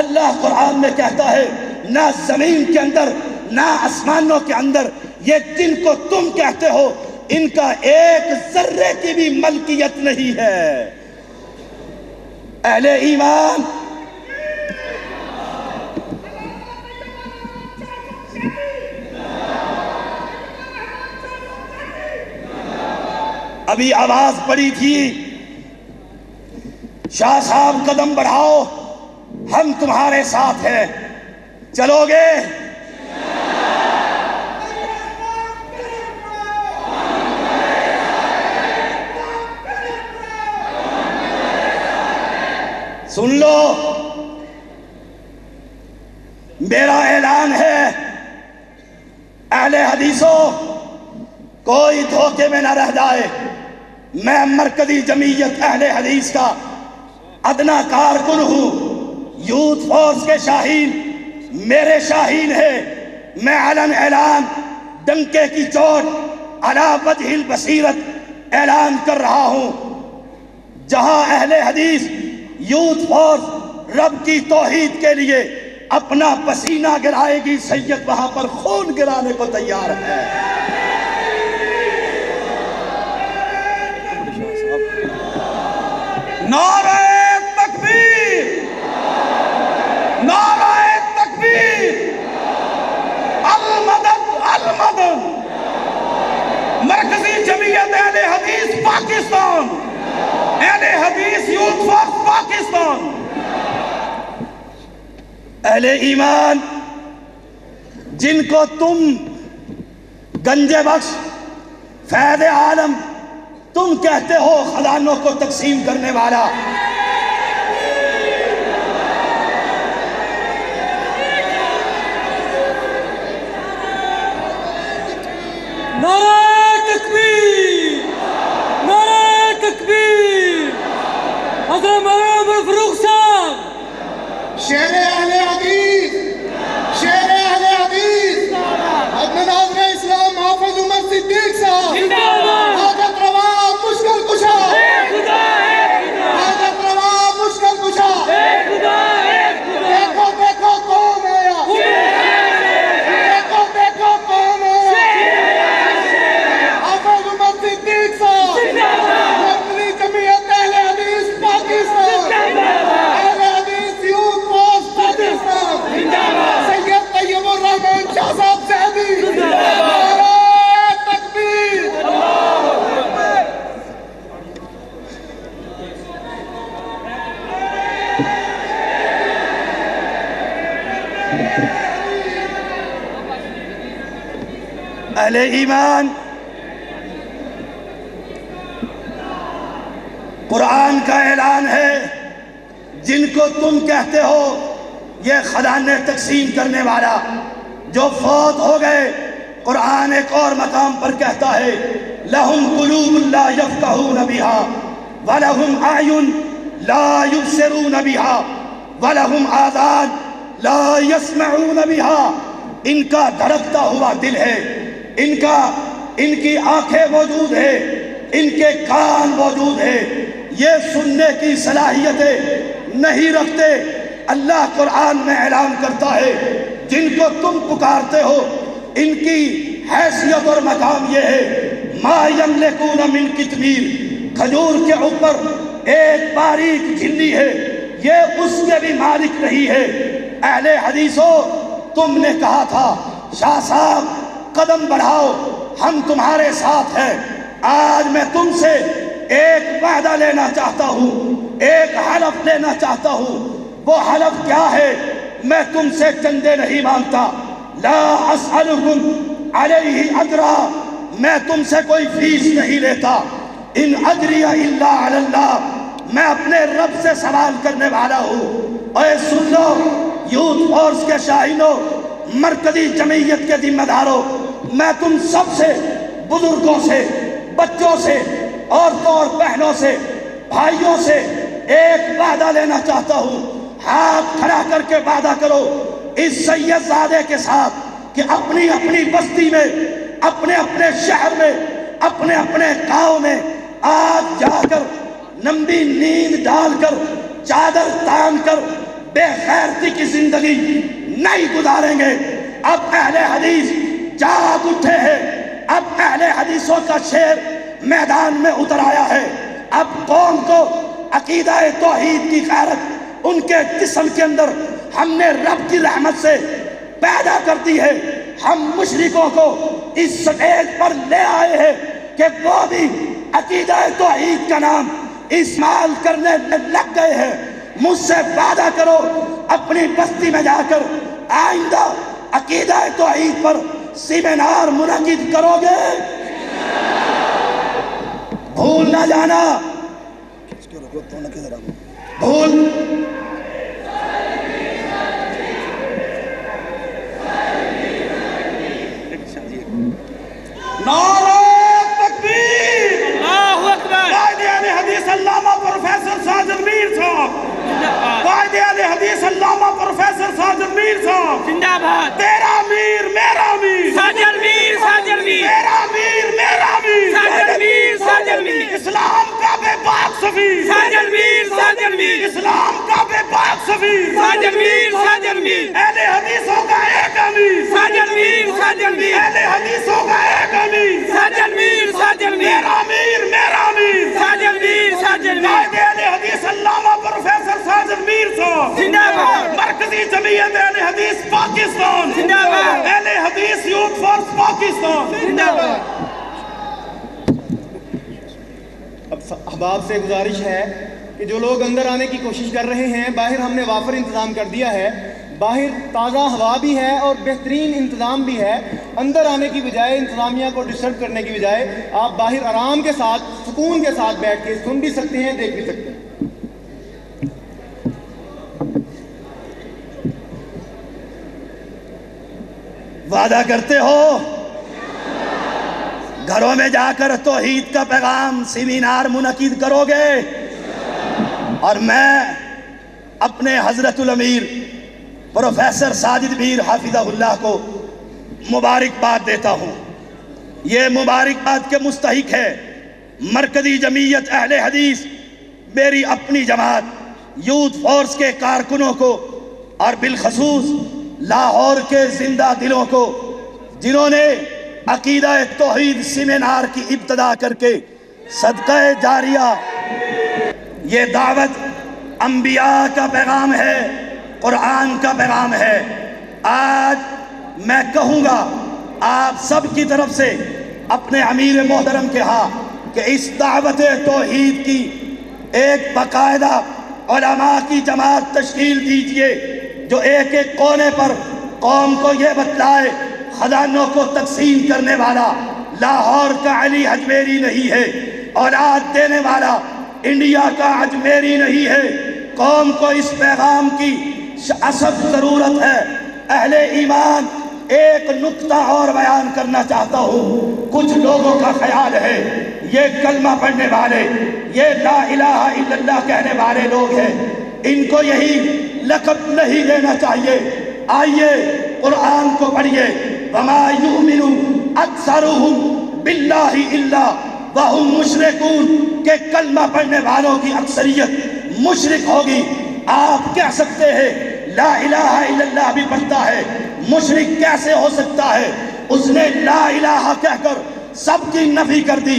اللہ قرآن میں کہتا ہے نہ زمین کے اندر نہ آسمانوں کے اندر یہ جن کو تم کہتے ہو ان کا ایک ذرے کی بھی ملکیت نہیں ہے۔ اہل ایمان، ابھی آواز پڑی تھی، شاہ صاحب قدم بڑھاؤ، ہم تمہارے ساتھ ہیں، چلو گے؟ سن لو، میرا اعلان ہے، اہل حدیثوں کوئی دھوکے میں نہ رہ جائے، میں مرکزی جمعیت اہل حدیث کا ادنا کارکن ہوں، یوتھ فورس کے شاہین میرے شاہین ہے، میں علن اعلان ڈنکے کی چوٹ علی وجہ البصیرت اعلان کر رہا ہوں، جہاں اہل حدیث یوتھ فورس رب کی توحید کے لیے اپنا پسینہ گرائے گی، سید وہاں پر خون گرانے کو تیار ہے۔ نعرہ تکبیر، نعرہ تکبیر، المدد المدد، مرکزی جمعیت اہل حدیث پاکستان، اہل حدیث یوتھ فورس پاکستان۔ اہل ایمان جن کو تم گنج بخش فیض عالم تم کہتے ہو، خزانوں کو تقسیم کرنے والا، نعرہ تکبیر، نعرہ تکبیر، حضرت مولانا عمر فاروق صاحب، شیر اہل حدیث، شیر اہل حدیث، حضرت ناظر اسلام حافظ عمر صدیق صاحب، حاجت روا مشکل کشا، حاجت روا مشکل کشا، دیکھو دیکھو کون آیا، دیکھو دیکھو کون آیا، حافظ عمر صدیق صاحب، مرکزی جمعیت اہل حدیث پاکستان، اہل حدیث یوتھ فورس پاکستان، سید طیب الرحمن شاہ صاحب صاحبی، نعرہ تکبیر۔ اہل ایمان قرآن کا اعلان ہے، جن کو تم کہتے ہو یہ خزانے تقسیم کرنے والا، جو فوت ہو گئے، قرآن ایک اور مقام پر کہتا ہے لَهُمْ قُلُوبٌ لَا يَفْقَهُونَ بِهَا وَلَهُمْ أَعْيُنٌ لَا يُبْصِرُونَ بِهَا وَلَهُمْ آذَانٌ لَا يَسْمَعُونَ بِهَا، ان کا دھڑکتا ہوا دل ہے، ان کی آنکھیں موجود ہے، ان کے کان موجود ہے، یہ سننے کی صلاحیتیں نہیں رکھتے۔ اللہ قرآن میں اعلان کرتا ہے جن کو تم پکارتے ہو ان کی حیثیت اور مقام یہ ہے، ما یملکون من قطمیر، کھجور کے اوپر ایک باریک جھلی ہے، یہ اس کے بھی مالک نہیں ہے۔ اہل حدیثوں تم نے کہا تھا شاہ صاحب قدم بڑھاؤ، ہم تمہارے ساتھ ہیں، آج میں تم سے ایک وعدہ لینا چاہتا ہوں، ایک حلف لینا چاہتا ہوں۔ وہ حلف کیا ہے؟ میں تم سے چندے نہیں مانگتا، لا اسألکم علیہ اجرا، میں تم سے کوئی فیس نہیں لیتا، ان اجری الا علی اللہ، میں اپنے رب سے سوال کرنے والا ہوں۔ اے سن لو یوتھ فورس کے شاہینوں، مرکزی جمعیت کے ذمہ داروں، میں تم سب سے، بزرگوں سے، بچوں سے، عورتوں اور بہنوں سے، بھائیوں سے ایک وعدہ لینا چاہتا ہوں۔ ہاتھ کھڑا کر کے وعدہ کرو اس سید زادے کے ساتھ کہ اپنی اپنی بستی میں، اپنے اپنے شہر میں، اپنے اپنے گاؤں میں آج جا کر لمبی نیند ڈال کر، چادر تان کر بے غیرتی کی زندگی نہیں گزاریں گے۔ اب اہل حدیث جاگ اٹھے ہیں، اب اہل حدیثوں کا شیر میدان میں اتر آیا ہے۔ اب قوم کو عقیدہ توحید کی غیرت ان کے جسم کے اندر ہم نے رب کی رحمت سے پیدا کر دی ہے۔ ہم مشرکوں کو اس سٹیج پر لے آئے ہیں کہ وہ بھی عقیدہ توحید کا نام استعمال کرنے لگ گئے ہیں۔ مجھ سے وعدہ کرو اپنی بستی میں جا کر آئندہ عقیدہ توحید پر سیمینار منعقد کرو گے؟ بھول نہ جانا، بھول نعرہ تکبیر، اللہ اکبر، قائد اہل حدیث علامہ پروفیسر ساجد میر صاحب، قائد اہل حدیث علامہ پروفیسر ساجد میر صاحب زندہ باد، تیرا میر میرا میر، ساجد میر، ساجد میر، تیرا میر میرا میر، ساجد میر، ساجد میر، اسلام کا بے پاک سفیر، ساجد میر، ساجد میر، اسلام کا بے پاک سفیر، ساجد میر، ساجد میر، اہل حدیثوں کا ایک امیر، ساجد میر، ساجد میر، اہل حدیثوں کا ایک امیر، ساجد میر، ساجد میر، میرا میر میرا میر، ساجد میر، ساجد میر، قائد اہل حدیث علامہ پروفیسر ساجد میر صاحب زندہ باد، مرکزی جمعیت اہل حدیث پاکستان، زندہ باد، اہل حدیث یوتھ فورس پاکستان، زندہ باد۔ اب احباب سے گزارش ہے کہ جو لوگ اندر آنے کی کوشش کر رہے ہیں، باہر ہم نے وافر انتظام کر دیا ہے، باہر تازہ ہوا بھی ہے اور بہترین انتظام بھی ہے۔ اندر آنے کی بجائے، انتظامیہ کو ڈسٹرب کرنے کی بجائے آپ باہر آرام کے ساتھ، سکون کے ساتھ بیٹھ کے سن بھی سکتے ہیں، دیکھ بھی سکتے ہیں۔ وعدہ کرتے ہو گھروں میں جا کر توحید کا پیغام سیمینار منعقد کرو گے؟ اور میں اپنے حضرت الامیر پروفیسر ساجد میر حافظہ اللہ کو مبارکباد دیتا ہوں۔ یہ مبارکباد کے مستحق ہے مرکزی جمعیت اہل حدیث، میری اپنی جماعت یوتھ فورس کے کارکنوں کو، اور بالخصوص لاہور کے زندہ دلوں کو، جنہوں نے عقیدہ توحید سیمینار کی ابتدا کر کے صدقہ جاریہ، یہ دعوت انبیاء کا پیغام ہے، قرآن کا پیغام ہے۔ آج میں کہوں گا آپ سب کی طرف سے اپنے امیر محترم کے ہاں کہ اس دعوت توحید کی ایک باقاعدہ علماء کی جماعت تشکیل دیجئے، جو ایک ایک کونے پر قوم کو یہ بتلائے خزانوں کو تقسیم کرنے والا لاہور کا علی اجمیری نہیں ہے، اولاد دینے والا انڈیا کا اجمیری نہیں ہے۔ قوم کو اس پیغام کی اشد ضرورت ہے۔ اہل ایمان، ایک نقطہ اور بیان کرنا چاہتا ہوں۔ کچھ لوگوں کا خیال ہے یہ کلمہ پڑھنے والے، یہ لا الہ الا اللہ کہنے والے لوگ ہیں، ان کو یہی لقب نہیں دینا چاہیے۔ آئیے قرآن کو پڑھیے، وَمَا يُؤْمِنُ أَكْثَرُهُمْ بِاللَّهِ إِلَّا وَهُمْ مُشْرِكُونَ کہ کلمہ پڑھنے والوں کی اکثریت مشرک ہوگی۔ آپ کہہ سکتے ہیں لا الہ الا اللہ بھی پڑھتا ہے، مشرک کیسے ہو سکتا ہے؟ اس نے لا الہ کہہ کر سب کی نفی کر دی۔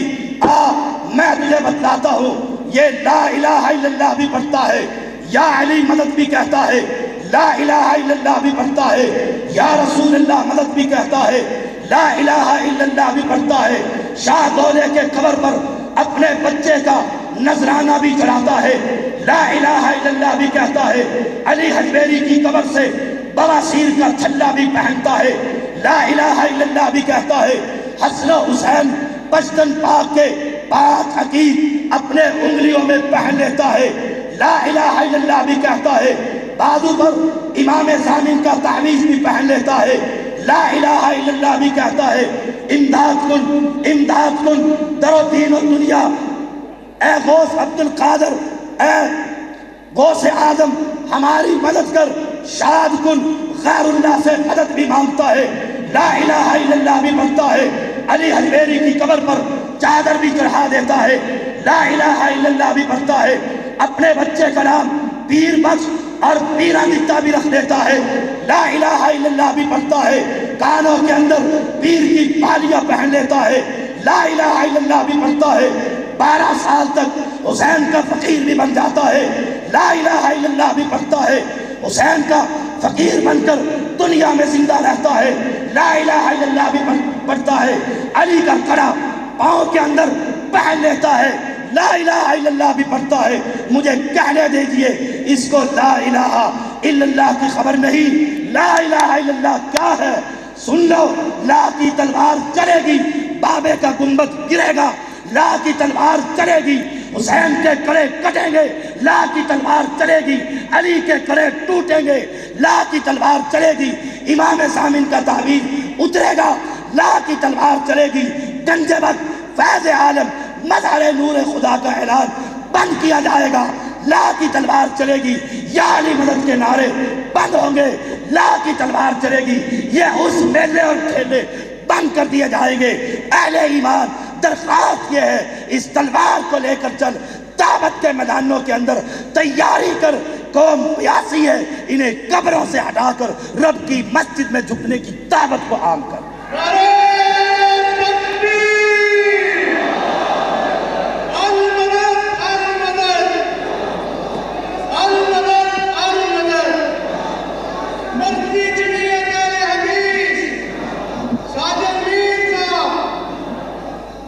میں تجھے بتلاتا ہوں، یہ لا الہ الا اللہ بھی پڑھتا ہے، یا علی مدد بھی کہتا ہے، لا الہ الا اللہ بھی پڑھتا ہے، یا رسول اللہ مدد بھی کہتا ہے، لا الہ الا اللہ بھی پڑھتا ہے، شاہ دولے کے قبر پر اپنے بچے کا نذرانہ بھی چڑھاتا ہے، لا الہ الا اللہ بھی کہتا ہے، علی حجویری کی قبر سے بواسیر کا چھلا بھی پہنتا ہے، لا الہ الا اللہ بھی کہتا ہے، حسن و حسین پشتن پاک کے پاک عقید اپنے انگلیوں میں پہن لیتا ہے، لا الہ الا اللہ بھی کہتا ہے، بازو پر امام زامن کا تعویذ بھی پہن لیتا ہے، لا الہ الا اللہ بھی کہتا ہے، امداد کن امداد کن در و دین و دنیا، اے غوث عبد القادر، اے غوث اعظم ہماری مدد کر، شاد کن غیر اللہ سے مدد بھی مانگتا ہے، لا الہ الا اللہ بھی پڑھتا ہے، علی حجویری کی قبر پر چادر بھی چڑھا دیتا ہے، لا الہ الا اللہ بھی پڑھتا ہے، اپنے بچے کا نام پیر بخش اور پیرانگتا بھی رکھ دیتا ہے، لا الہ الا اللہ بھی پڑھتا ہے، کانوں کے اندر پیر کی پالیاں پہن لیتا ہے، لا الہ الا اللہ بھی پڑھتا ہے، 12 سال تک حسین کا فقیر بھی بن جاتا ہے، لا الہ الا اللہ بھی پڑھتا ہے، حسین کا فقیر بن کر دنیا میں زندہ رہتا ہے، لا الہ الا اللہ بھی پڑھتا ہے، علی کا کڑا پاؤں کے اندر پہن لیتا ہے، لا الہ الا اللہ بھی پڑھتا ہے، مجھے کہنے دیجئے اس کو لا الہ الا اللہ کی خبر نہیں؟ لا الہ الا اللہ کیا ہے؟ سن لو، لا کی تلوار چلے گی، بابے کا گنبد گرے گا، لا کی تلوار چلے گی، حسین کے کڑے کٹیں گے، لا کی تلوار چلے گی، علی کے کڑے ٹوٹیں گے، لا کی تلوار چلے گی، امام ضامن کا تعویذ اترے گا، لا کی تلوار چلے گی، گنج وقت فیض عالم مظہر نور خدا کا اعلان بند کیا جائے گا، لا کی تلوار چلے گی، یا علی مدد کے نعرے بند ہوں گے، لا کی تلوار چلے گی، یہ اس میلے اور ٹھیلے بند کر دیے جائیں گے۔ اہل ایمان درخواست یہ ہے، اس تلوار کو لے کر چل، دعوت کے میدانوں کے اندر تیاری کر، قوم پیاسی ہے، انہیں قبروں سے ہٹا کر رب کی مسجد میں جھکنے کی دعوت کو عام کر۔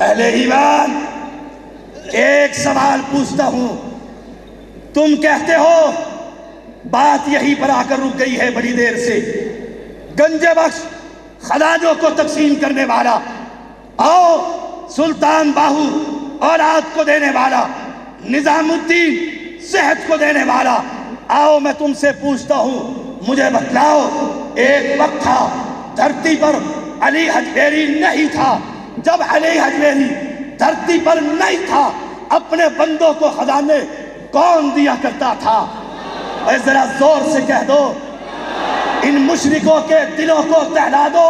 اہل ایمان ایک سوال پوچھتا ہوں، تم کہتے ہو بات یہیں پر آ کر رک گئی ہے بڑی دیر سے، گنج بخش خراجوں کو تقسیم کرنے والا، آؤ سلطان باہو اولاد کو دینے والا، نظام الدین صحت کو دینے والا، آؤ میں تم سے پوچھتا ہوں، مجھے بتلاؤ، ایک وقت تھا دھرتی پر علی حجویری نہیں تھا، جب علی حجویری دھرتی پر نہیں تھا اپنے بندوں کو خزانے کون دیا کرتا تھا؟ اے ذرا زور سے کہہ دو، ان مشرکوں کے دلوں کو دہلا دو،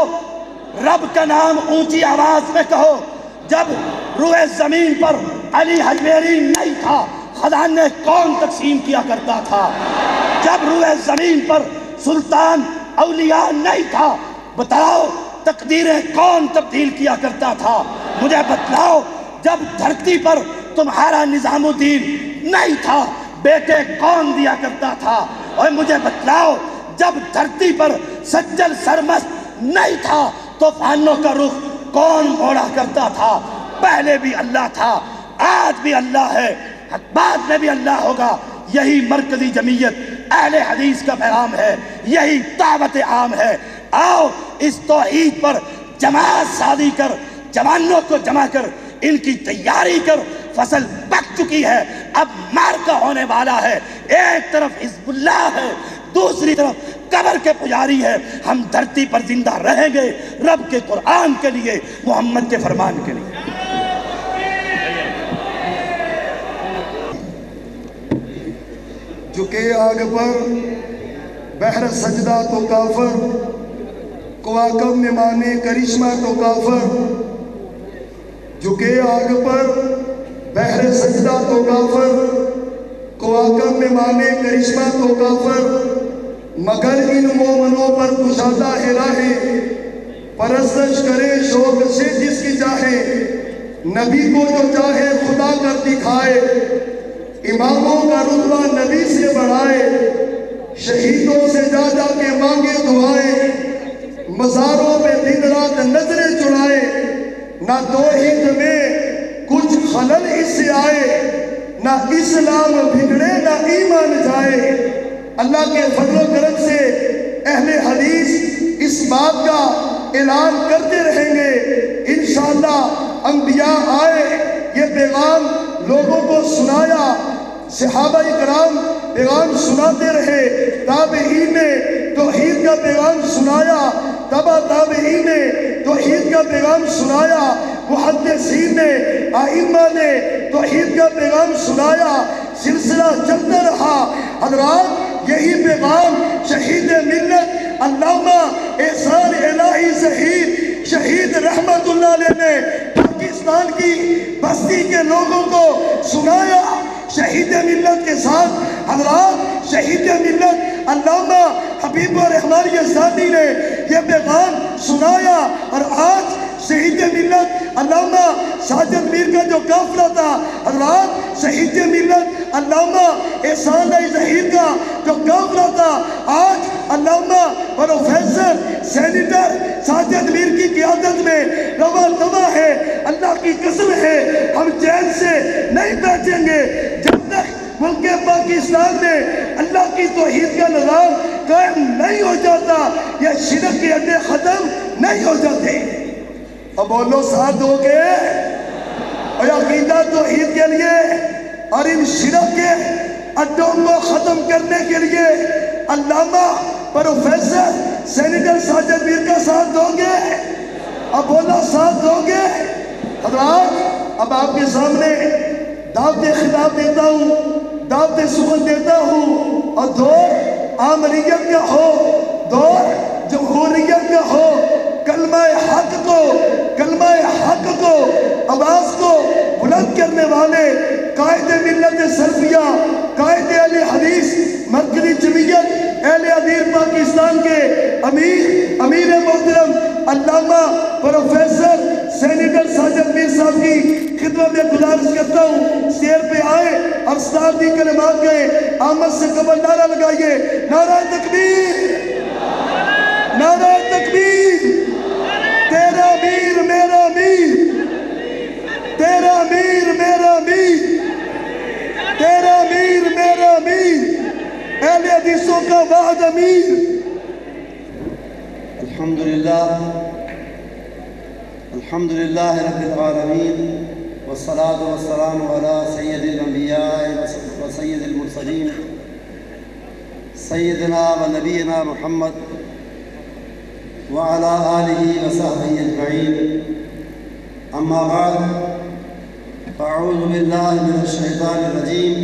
رب کا نام اونچی آواز میں کہو، جب روئے زمین پر علی حجویری نہیں تھا خزانے کون تقسیم کیا کرتا تھا؟ جب روئے زمین پر سلطان اولیاء نہیں تھا بتاؤ تقدیریں کون تبدیل کیا کرتا تھا؟ مجھے بتلاؤ، جب دھرتی پر تمہارا نظام الدین نہیں تھا بیٹے کون دیا کرتا تھا؟ اور مجھے بتلاؤ، جب دھرتی پر سجل سرمست نہیں تھا طوفانوں کا رخ کون موڑا کرتا تھا؟ پہلے بھی اللہ تھا، آج بھی اللہ ہے، بعد میں بھی اللہ ہوگا۔ یہی مرکزی جمعیت اہل حدیث کا پیغام ہے، یہی دعوت عام ہے۔ آؤ اس توحید پر جماعت سازی کر، جوانوں کو جمع کر، ان کی تیاری کر، فصل پک چکی ہے، اب مارکا ہونے والا ہے، ایک طرف حزب اللہ ہے، دوسری طرف قبر کے پجاری ہے، ہم دھرتی پر زندہ رہیں گے رب کے قرآن کے لیے، محمد کے فرمان کے لیے۔ جھکے آگ پر بحر سجدہ تو کافر، کواکب میں مانے کرشمہ تو کافر، جھکے آگ پر بحر سجدہ تو کافر، کواکب میں مانے کرشمہ تو کافر، مگر ان مومنوں پر کشادہ ہے راہیں، پرستش کرے شوق سے جس کی چاہے، نبی کو جو چاہے خدا کر دکھائے، اماموں کا رتبہ نبی سے بڑھائے، شہیدوں سے جا جا کے مانگے دعائیں، مزاروں پہ دن رات نظریں چڑھائے، نہ توحید میں کچھ خلل اس سے آئے، نہ اسلام بگڑے نہ ایمان جائے۔ اللہ کے فضل و کرم سے اہل حدیث اس بات کا اعلان کرتے رہیں گے، انشاءاللہ انبیاء آئے، یہ پیغام لوگوں کو سنایا، صحابہ اکرام پیغام سناتے رہے، تابعین نے توحید کا پیغام سنایا، تبع تابعین نے توحید کا پیغام سنایا، محدثین نے ائمہ نے توحید کا پیغام سنایا، سلسلہ چلتا رہا۔ حضرات یہی پیغام شہید ملت علامہ احسان الہی ظہیر شہید رحمت اللہ علیہ نے پاکستان کی بستی کے لوگوں کو سنایا۔ شہید ملت کے ساتھ حضرات شہید ملت علامہ حبیب الرحمن یزدانی نے یہ پیغام سنایا، اور آج شہید ملت علامہ ساجد میر کا جو قافلہ تھا، حضرات شہید ملت علامہ احسان الہی ظہیر کا جو قافلہ تھا، آج علامہ پروفیسر سینیٹر ساجد میر کی قیادت میں رواں دواں ہے۔ اللہ اللہ کی قسم ہے ہم چین سے نہیں بیٹھیں گے جب تک ملک پاکستان میں اللہ کی توحید کا نظام قائم نہیں ہو جاتا، یہ شرک کے اڈے ختم نہیں ہو جاتے۔ اب بولو ساتھ دو گے اور عقیدہ توحید کے لیے اور ان شرک کے اڈوں کو ختم کرنے کے لیے علامہ پروفیسر سینیٹر ساجد میر کا ساتھ دو گے؟ اب بولا ساتھ دو گے؟ حضرات اب آپ کے سامنے دعوت خطاب دیتا ہوں، دعوت سخن دیتا ہوں، اور دور آمریت کا ہو، دور جمہوریت کا ہو، کلمہ حق کو آواز کو بلند کرنے والے قائد ملت سلفیہ، قائد اہل حدیث مرکزی جمعیت اہل حدیث پاکستان کے امیر محترم علامہ پروفیسر سینیٹر ساجد میر صاحب کی خدمت میں گزارش کرتا ہوں سٹیج پہ آئے اور ساتھ ہی کلمات گئے، آمد سے قبل نعرہ لگائیے، نعرہ تکبیر، نعرہ تکبیر، تیرا امیر میرا امیر، تیرا امیر میرا امیر، تیرا امیر میرا امیر، اہل حدیثوں کا واحد امیر۔ الحمدللہ رب العالمین والصلاة والسلام علی سید الانبیاء و سید المرسلین سیدنا و نبینا محمد وعلى آلہ وصحبہ اجمعین، اما بعد فاعوذ باللہ من الشیطان الرجیم،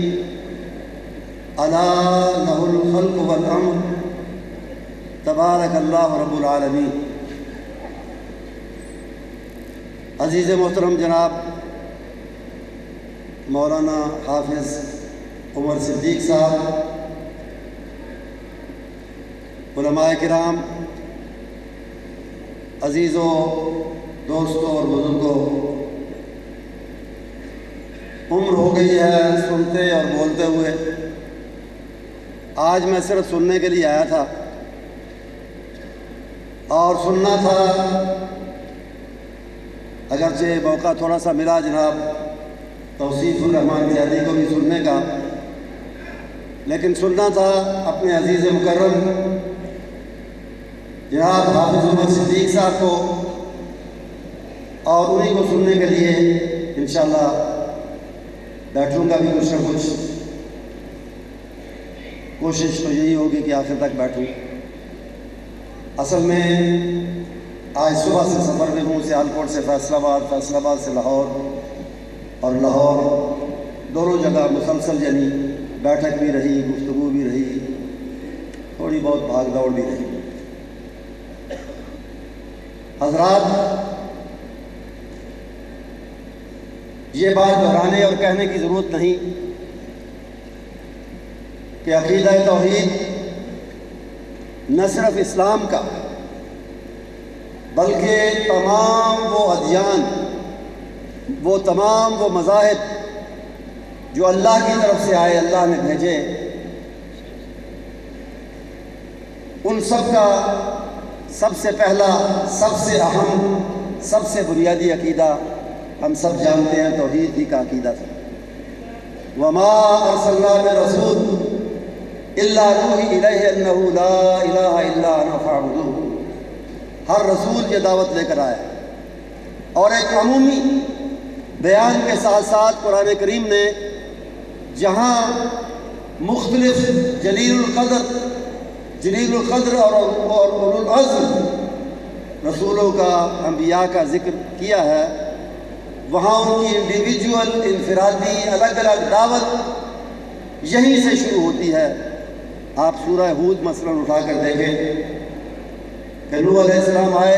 الا لہ الخلق والامر تبارک اللہ رب العالمین۔ عزیز محترم جناب مولانا حافظ عمر صدیق صاحب، علماء کرام، عزیزوں، دوستوں اور بزرگوں، عمر ہو گئی ہے سنتے اور بولتے ہوئے، آج میں صرف سننے کے لیے آیا تھا اور سننا تھا، اگرچہ موقع تھوڑا سا ملا جناب توصیف الرحمان زیادی کو بھی سننے کا، لیکن سننا تھا اپنے عزیز مکرم جناب حافظ عمر صدیق صاحب کو، اور انہیں کو سننے کے لیے انشاءاللہ بیٹھوں گا بھی کچھ نہ کچھ، کوشش تو یہی ہوگی کہ آخر تک بیٹھوں۔ اصل میں آج صبح سے سفر میں ہوں، سیالکوٹ سے فیصل آباد، فیصل آباد سے لاہور، اور لاہور دونوں جگہ مسلسل یعنی بیٹھک بھی رہی، گفتگو بھی رہی، تھوڑی بہت بھاگ دوڑ بھی رہی۔ حضرات، یہ بات دہرانے اور کہنے کی ضرورت نہیں کہ عقیدہ توحید نہ صرف اسلام کا بلکہ تمام وہ ادیان، وہ تمام وہ مذاہب جو اللہ کی طرف سے آئے، اللہ نے بھیجے، ان سب کا سب سے پہلا، سب سے اہم، سب سے بنیادی عقیدہ ہم سب جانتے ہیں توحید ہی کا عقیدہ تھا۔ وما ارسلنا من رسول الا نوحی الیہ انہ لا الہ الا انا فاعبدون۔ ہر رسول یہ دعوت لے کر آیا، اور ایک عمومی بیان کے ساتھ ساتھ قرآن کریم نے جہاں مختلف جلیل القدر اور اولو العزم رسولوں کا، انبیاء کا ذکر کیا ہے، وہاں ان کی انڈیویجول، انفرادی، الگ الگ دعوت یہیں سے شروع ہوتی ہے۔ آپ سورہ ہود مثلاً اٹھا کر دیکھیں کہ نوح علیہ السلام آئے،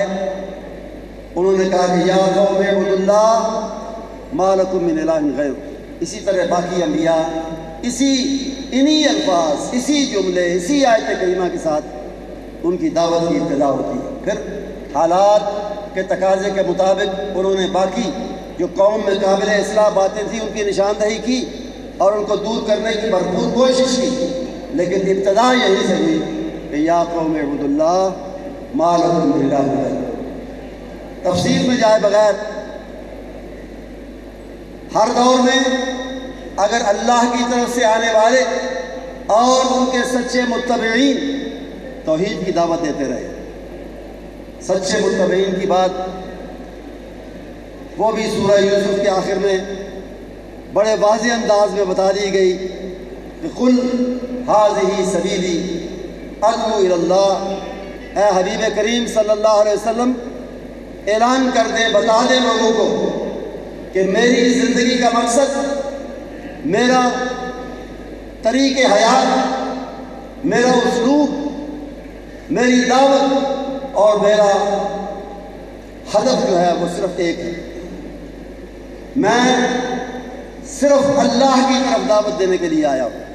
انہوں نے کہا کہ یا قوم اعبدوا اللہ ما لکم من الہ غیر۔ اسی طرح باقی انبیاء انہی الفاظ، اسی جملے، اسی آیت کریمہ کے ساتھ ان کی دعوت کی ابتدا ہوتی ہے۔ پھر حالات کے تقاضے کے مطابق انہوں نے باقی جو قوم میں قابل اصلاح باتیں تھیں ان کی نشاندہی کی اور ان کو دور کرنے کی بھرپور کوشش کی، لیکن ابتدا یہی سے ہوئی کہ یا قوم اعبدوا اللہ ما لکم من الہ غیر۔ تفصیل میں جائے بغیر ہر دور میں اگر اللہ کی طرف سے آنے والے اور ان کے سچے متبعین توحید کی دعوت دیتے رہے. سچے متبعین کی بات وہ بھی سورہ یوسف کے آخر میں بڑے واضح انداز میں بتا دی گئی کہ قل ھذہ سبیلی ادعو الی اللہ. اے حبیب کریم صلی اللہ علیہ وسلم اعلان کر دیں، بتا دیں لوگوں کو کہ میری زندگی کا مقصد، میرا طریق حیات، میرا اسلوب، میری دعوت اور میرا ہدف جو ہے وہ صرف ایک ہے. میں صرف اللہ کی طرف دعوت دینے کے لیے آیا ہوں.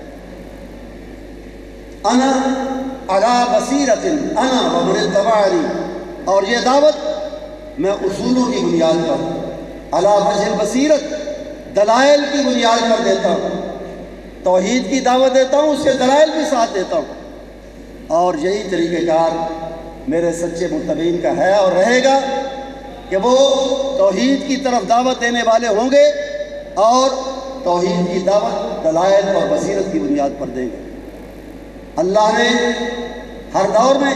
انا علی بصیرۃ انا ومن اتبعنی، اور یہ دعوت میں اصولوں کی بنیاد پر، علی وجہ البصیرت، دلائل کی بنیاد پر دیتا ہوں. توحید کی دعوت دیتا ہوں، اس کے دلائل بھی ساتھ دیتا ہوں. اور یہی طریقہ کار میرے سچے متبعین کا ہے اور رہے گا کہ وہ توحید کی طرف دعوت دینے والے ہوں گے اور توحید کی دعوت دلائل اور بصیرت کی بنیاد پر دیں گے. اللہ نے ہر دور میں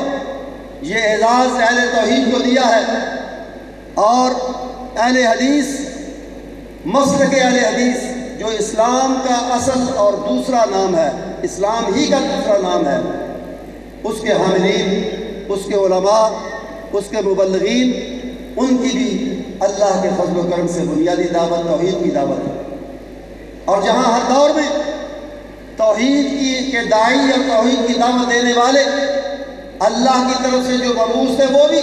یہ اعزاز اہل توحید کو دیا ہے، اور اہل حدیث، مسلک اہل حدیث جو اسلام کا اصل اور دوسرا نام ہے، اسلام ہی کا دوسرا نام ہے، اس کے حاملین، اس کے علماء، اس کے مبلغین، ان کی بھی اللہ کے فضل و کرم سے بنیادی دعوت توحید کی دعوت ہے. اور جہاں ہر دور میں توحید کے داعی اور توحید کی دعوت دینے والے اللہ کی طرف سے جو مبعوث تھے وہ بھی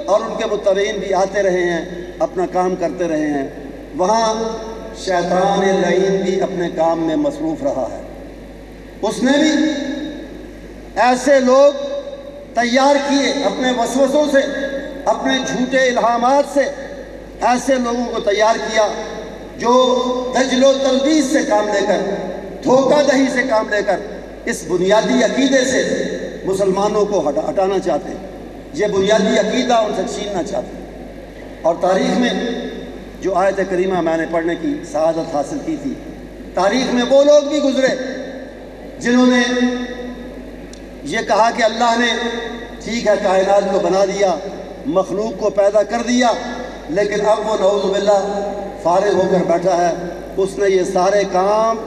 اور ان کے متبعین بھی آتے رہے ہیں، اپنا کام کرتے رہے ہیں، وہاں شیطان لعین بھی اپنے کام میں مصروف رہا ہے. اس نے بھی ایسے لوگ تیار کیے اپنے وسوسوں سے، اپنے جھوٹے الہامات سے، ایسے لوگوں کو تیار کیا جو دجل و تلبیس سے کام لے کر، دھوکہ دہی سے کام لے کر اس بنیادی عقیدے سے مسلمانوں کو ہٹانا چاہتے ہیں. یہ بنیادی عقیدہ ان سے چھیننا چاہتے ہیں. اور تاریخ میں جو آیت کریمہ میں نے پڑھنے کی سعادت حاصل کی تھی، تاریخ میں وہ لوگ بھی گزرے جنہوں نے یہ کہا کہ اللہ نے ٹھیک ہے کائنات کو بنا دیا، مخلوق کو پیدا کر دیا، لیکن اب وہ نعوذ باللہ فارغ ہو کر بیٹھا ہے. اس نے یہ سارے کام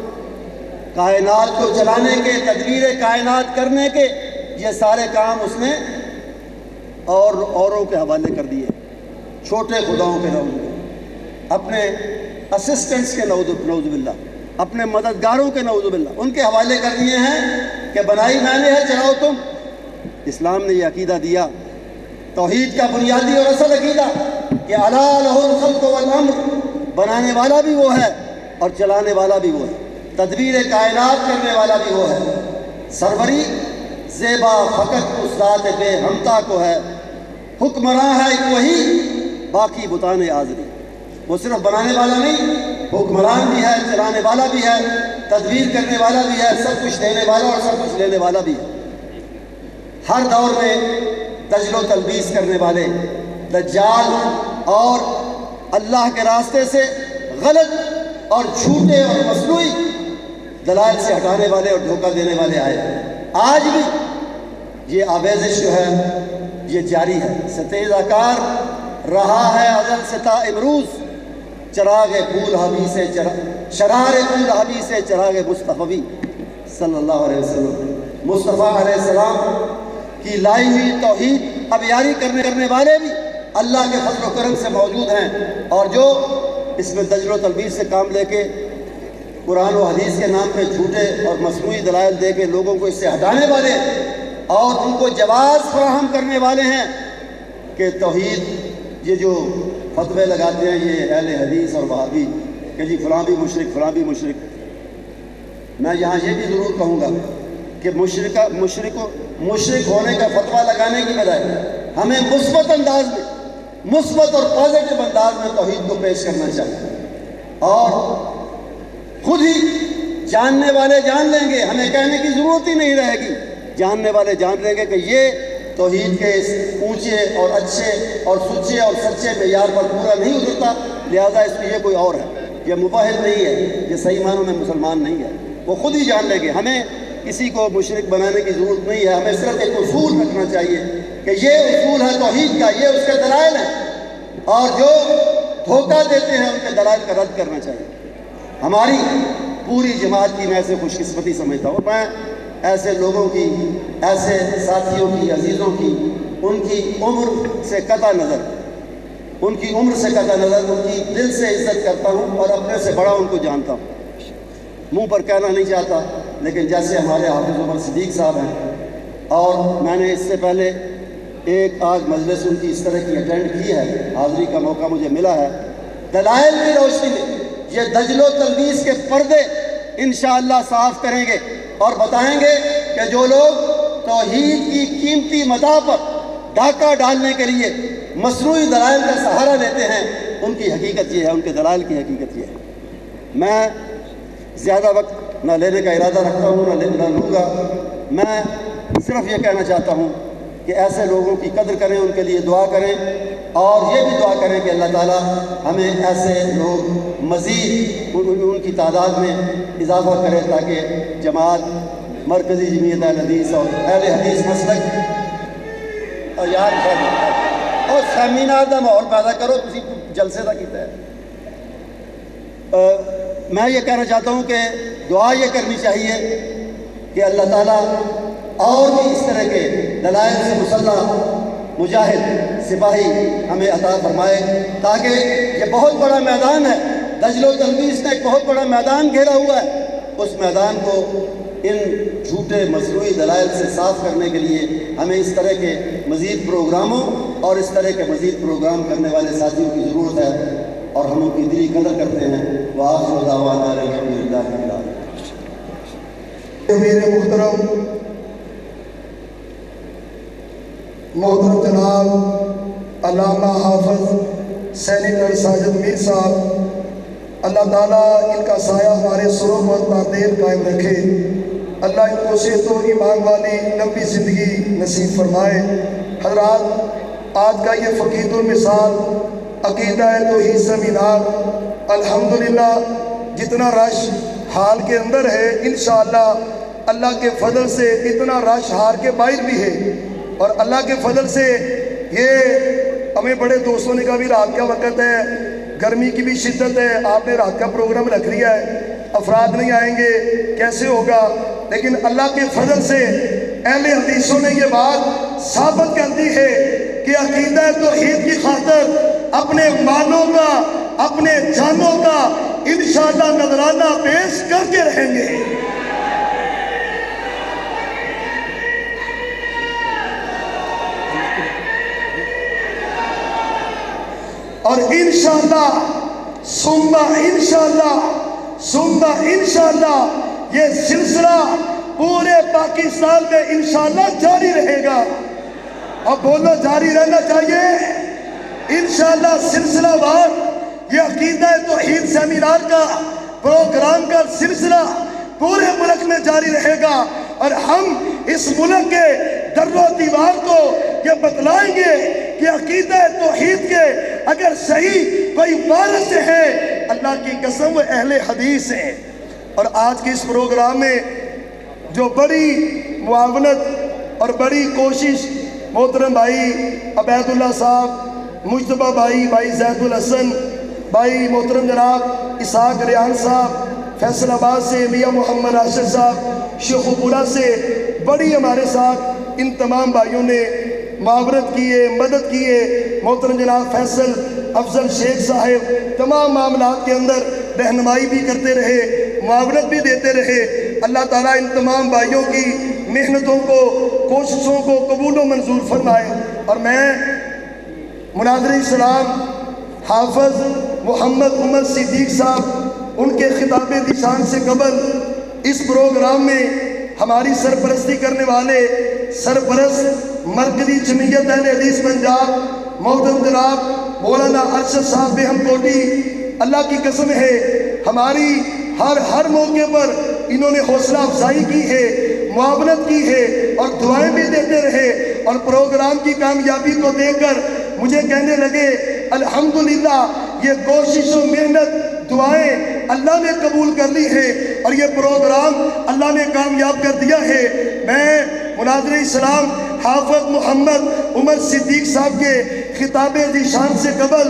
کائنات کو چلانے کے، تدبیر کائنات کرنے کے، یہ سارے کام اس نے اوروں کے حوالے کر دیے. چھوٹے خداؤں کے نعوذ باللہ، اپنے اسسٹنٹس کے نعوذ باللہ، اپنے مددگاروں کے نعوذ باللہ، ان کے حوالے کر دیے ہیں کہ بنائی میں نے ہے، چلاؤ تم. اسلام نے یہ عقیدہ دیا، توحید کا بنیادی اور اصل عقیدہ کہ الا لہ الخلق والامر، بنانے والا بھی وہ ہے اور چلانے والا بھی وہ ہے، تدبیر کائنات کرنے والا بھی وہ ہے. سروری زیبا فقط اس ذات بے ہمتا کو ہے، حکمراں ہے ایک وہی، باقی بتانے حاضری. وہ صرف بنانے والا نہیں، حکمران بھی ہے، چلانے والا بھی ہے، تدبیر کرنے والا بھی ہے، سب کچھ دینے والا اور سب کچھ لینے والا بھی ہے. ہر دور میں دجل و تلبیس کرنے والے، دجال اور اللہ کے راستے سے غلط اور جھوٹے اور مصنوعی دلائل سے ہٹانے والے اور دھوکہ دینے والے آئے. آج بھی یہ آویزش جو ہے یہ جاری ہے. ستیزہ کار رہا ہے ازل ستا امروز، چراغ پھول حبی سے شرار پھول حبی سے چراغ مصطفی صلی اللہ علیہ وسلم. مصطفیٰ علیہ السلام کی لائی ہوئی توحید اب یاری کرنے والے بھی اللہ کے فضل و کرم سے موجود ہیں، اور جو اس میں دجل و تلبیس سے کام لے کے قرآن و حدیث کے نام پہ جھوٹے اور مصنوعی دلائل دے کے لوگوں کو اس سے ہٹانے والے اور ان کو جواز فراہم کرنے والے ہیں کہ توحید، یہ جو فتوے لگاتے ہیں یہ اہل حدیث اور وہابی کہ جی فلاں بھی مشرک، فلاں بھی مشرک. میں یہاں یہ بھی ضرور کہوں گا کہ مشرک ہونے کا فتویٰ لگانے کی بجائے ہمیں مثبت انداز میں، مثبت اور پازیٹو انداز میں توحید کو پیش کرنا چاہیے. اور خود ہی جاننے والے جان لیں گے، ہمیں کہنے کی ضرورت ہی نہیں رہے گی، جاننے والے جان لیں گے کہ یہ توحید کے اس اونچے اور اچھے اور سچے اور سچے معیار پر پورا نہیں اترتا، لہذا اس میں یہ کوئی اور ہے. یہ مباحث نہیں ہے، یہ صحیح معنوں میں مسلمان نہیں ہے، وہ خود ہی جان لیں گے۔ ہمیں کسی کو مشرک بنانے کی ضرورت نہیں ہے، ہمیں صرف ایک اصول رکھنا چاہیے کہ یہ اصول ہے توحید کا، یہ اس کے دلائل ہیں، اور جو دھوکہ دیتے ہیں ان کے دلائل کا رد کرنا چاہیے۔ ہماری پوری جماعت کی میں اسے خوش قسمتی سمجھتا ہوں، اور میں ایسے لوگوں کی، ایسے ساتھیوں کی، عزیزوں کی، ان کی عمر سے قطع نظر، ان کی عمر سے قطع نظر، ان کی دل سے عزت کرتا ہوں اور اپنے سے بڑا ان کو جانتا ہوں۔ منہ پر کہنا نہیں چاہتا، لیکن جیسے ہمارے حافظ عمر صدیق صاحب ہیں، اور میں نے اس سے پہلے ایک آج مجلس ان کی اس طرح کی اٹینڈ کی ہے، حاضری کا موقع مجھے ملا ہے، دلائل کی روشنی میں یہ دجل و تلبیس کے پردے انشاءاللہ صاف کریں گے اور بتائیں گے کہ جو لوگ توحید کی قیمتی متاع پر ڈاکہ ڈالنے کے لیے مصنوعی دلائل کا سہارا لیتے ہیں، ان کی حقیقت یہ ہے، ان کے دلائل کی حقیقت یہ ہے۔ میں زیادہ وقت نہ لینے کا ارادہ رکھتا ہوں، نہ لوں گا۔ میں صرف یہ کہنا چاہتا ہوں کہ ایسے لوگوں کی قدر کریں، ان کے لیے دعا کریں، اور یہ بھی دعا کریں کہ اللہ تعالیٰ ہمیں ایسے لوگ مزید ان کی تعداد میں اضافہ کرے، تاکہ جماعت مرکزی جمعیت اہل حدیث اور اہل حدیث مسلک اور یار اور سیمینار کا ماحول پیدا کرو، تسی جلسے کا کیتا ہے۔ میں یہ کہنا چاہتا ہوں کہ دعا یہ کرنی چاہیے کہ اللہ تعالیٰ اور بھی اس طرح کے دلائل سے مسلح مجاہد سپاہی ہمیں عطا فرمائے، تاکہ یہ بہت بڑا میدان ہے، دجل و تلبیس نے ایک بہت بڑا میدان گھیرا ہوا ہے، اس میدان کو ان جھوٹے مصنوعی دلائل سے صاف کرنے کے لیے ہمیں اس طرح کے مزید پروگراموں اور اس طرح کے مزید پروگرام کرنے والے ساتھیوں کی ضرورت ہے، اور ہم ان کی دلی قدر کرتے ہیں۔ وآخر دعوانا الحمدللہ رب العالمین۔ امیر محترم جناب علامہ حافظ سینیٹر ساجد میر صاحب، اللہ تعالیٰ ان کا سایہ ہمارے سروں پر تا دیر قائم رکھے، اللہ ان کو صحت و ایمان والی لمبی زندگی نصیب فرمائے۔ حضرات، آج کا یہ فقید المثال عقیدہ توحید سیمینار الحمدللہ جتنا رش حال کے اندر ہے، انشاءاللہ اللہ کے فضل سے اتنا رش حال کے باہر بھی ہے، اور اللہ کے فضل سے یہ ہمیں بڑے دوستوں نے کہا بھی رات کا وقت ہے، گرمی کی بھی شدت ہے، آپ نے رات کا پروگرام رکھ لیا ہے، افراد نہیں آئیں گے، کیسے ہوگا؟ لیکن اللہ کے فضل سے اہل حدیثوں نے یہ بات ثابت کر دی ہے کہ عقیدہ توحید کی خاطر اپنے مالوں کا، اپنے جانوں کا انشاءاللہ نذرانہ پیش کر کے رہیں گے۔ اور انشاءاللہ ثم انشاءاللہ یہ سلسلہ پورے پاکستان میں انشاءاللہ جاری رہے گا۔ اور بولو جاری رہنا چاہیے انشاءاللہ، سلسلہ وار یہ عقیدہ توحید سیمینار کا پروگرام کا سلسلہ پورے ملک میں جاری رہے گا، اور ہم اس ملک کے در و دیوار کو یہ بتلائیں گے کہ عقیدہ توحید کے اگر صحیح کوئی وارث ہے، اللہ کی قسم وہ اہل حدیث ہیں۔ اور آج کے اس پروگرام میں جو بڑی معاونت اور بڑی کوشش محترم بھائی عبید اللہ صاحب، مجتبہ بھائی زید الحسن بھائی، محترم جناب اسحاق ریان صاحب فیصل آباد سے، میاں محمد راشد صاحب شیخو پورہ سے، بڑی ہمارے ساتھ ان تمام بھائیوں نے معاونت کیے، مدد کیے، محترم جناب فیصل افضل شیخ صاحب تمام معاملات کے اندر رہنمائی بھی کرتے رہے، معاونت بھی دیتے رہے۔ اللہ تعالیٰ ان تمام بھائیوں کی محنتوں کو، کوششوں کو قبول و منظور فرمائے۔ اور میں مناظر اسلام حافظ محمد عمر صدیق صاحب، ان کے خطاب ذیشان سے قبل اس پروگرام میں ہماری سرپرستی کرنے والے سرپرست مرکزی جمعیت اہل حدیث پنجاب محترم جناب مولانا ارشد صاحب بہم کوٹی، اللہ کی قسم ہے ہماری ہر موقع پر انہوں نے حوصلہ افزائی کی ہے، معاونت کی ہے، اور دعائیں بھی دیتے رہے، اور پروگرام کی کامیابی کو دیکھ کر مجھے کہنے لگے الحمدللہ یہ کوشش و محنت دعائیں اللہ نے قبول کر لی ہے اور یہ پروگرام اللہ نے کامیاب کر دیا ہے۔ میں مناظر اسلام حافظ محمد عمر صدیق صاحب کے خطاب ذیشان سے قبل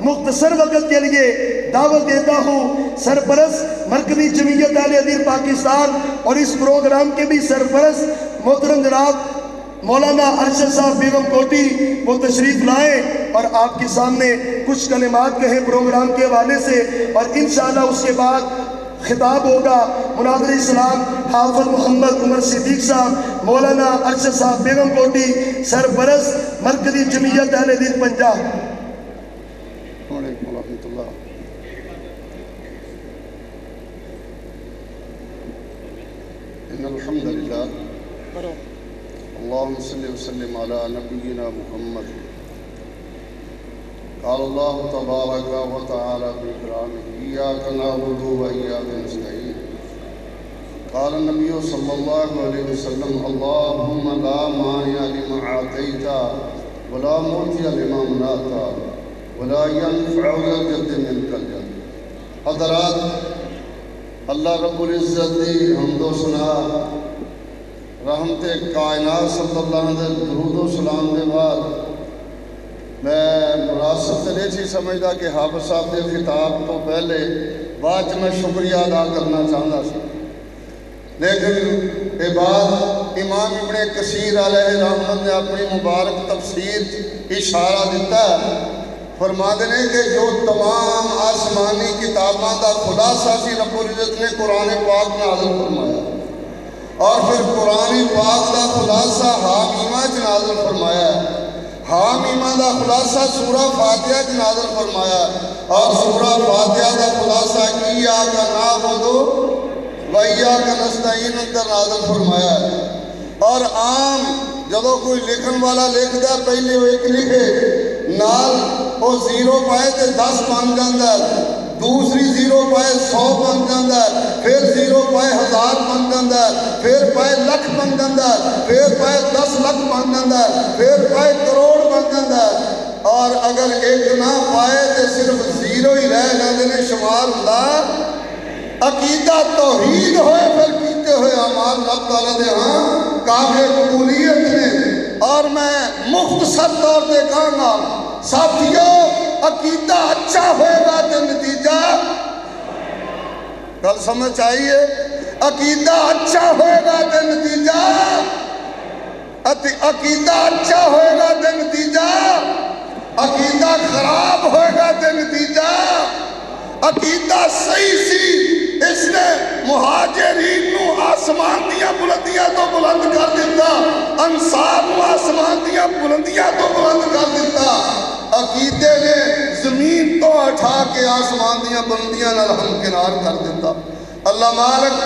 مختصر وقت کے لیے دعوت دیتا ہوں سرپرست مرکزی جمعیت اہل حدیث پاکستان اور اس پروگرام کے بھی سرپرست محترم جناب مولانا ارشد صاحب بیگم کوٹی، وہ تشریف لائیں اور آپ کے سامنے کچھ کلمات کہیں پروگرام کے حوالے سے، اور انشاءاللہ اس کے بعد خطاب ہوگا مناظر اسلام حافظ محمد عمر صدیق صاحب، مولانا ارشد صاحب بیگم کوٹی، سرپرست مرکزی جمعیت اہل حدیث پنجاب۔ وعلیکم ورحمۃ اللہ۔ ان الحمد للہ اللهم صل وسلم على نبينا محمد۔ قال الله تبارك وتعالى في كلامه إياك نعبد وإياك نستعين۔ قال النبي صلى الله عليه وسلم اللهم لا مانع لما أعطيت ولا معطي لما منعت ولا ينفع ذا الجد منك الجد۔ حضرات، اللہ رب العزت دی حمد و ثنا رحمت کائنات صلی اللہ علیہ وسلم درود و سلام دے بعد میں مناسب نہیں سی سمجھدا کہ حافظ صاحب کے خطاب تو پہلے بعد میں شکریہ ادا کرنا چاہتا سی، لیکن اے بات امام ابن کثیر علیہ رحمت نے اپنی مبارک تفسیر اشارہ دیتا ہے، فرماتے ہیں کہ جو تمام آسمانی کتاباں دا خلاصہ سی رب العزت نے قرآن پاک نازل فرمایا، اور پھر قرآن پاک دا خلاصہ حامیمہ چ نازل فرمایا ہے، حامیمہ دا خلاصہ سورہ فاتحہ چ نازل فرمایا ہے، اور سورہ فاتحہ دا خلاصہ ایاک نعبد و ایاک نستعین اندر نازل فرمایا ہے۔ اور عام جدو کوئی لکھن والا لکھدا پہلے وہ ایک لکھے نال وہ زیرو پائے تے 10 بن جاندا ہے، دوسری زیرو پائے 100 بن جاندا ہے، پھر زیرو پائے 1000 بن جاندا ہے، پھر پائے لکھ بن جاندا ہے، پھر پائے 10 لکھ بن جاندا ہے، پھر پائے کروڑ بن جاندا ہے، اور اگر ایک نہ پائے تے صرف زیرو ہی رہ جاندے نے شمار ہوندا۔ عقیدہ توحید ہوئے پھر کیتے ہوئے اعمال رب تعالیٰ دے ہاں قابل قبولیت نے۔ اور میں مختصر طور پہ کہاں گا ساتھیو، عقیدہ اچھا ہوئے گا تو نتیجہ کل سمجھ آئیے، عقیدہ اچھا ہوئے گا تو نتیجہ، عقیدہ اچھا ہوئے گا تو نتیجہ، عقیدہ خراب ہوئے گا تو نتیجہ، عقیدہ صحیح سی اس نے مہاجرین نو آسمان دیا بلندیاں تو بلند کر دیتا، انصار نو آسمان دیا بلندیاں تو بلند کر دیتا، عقیدے نے زمین تو اٹھا کے آسمان دیا بلندیاں نال ہمکنار کر دیتا۔ اللہ مالک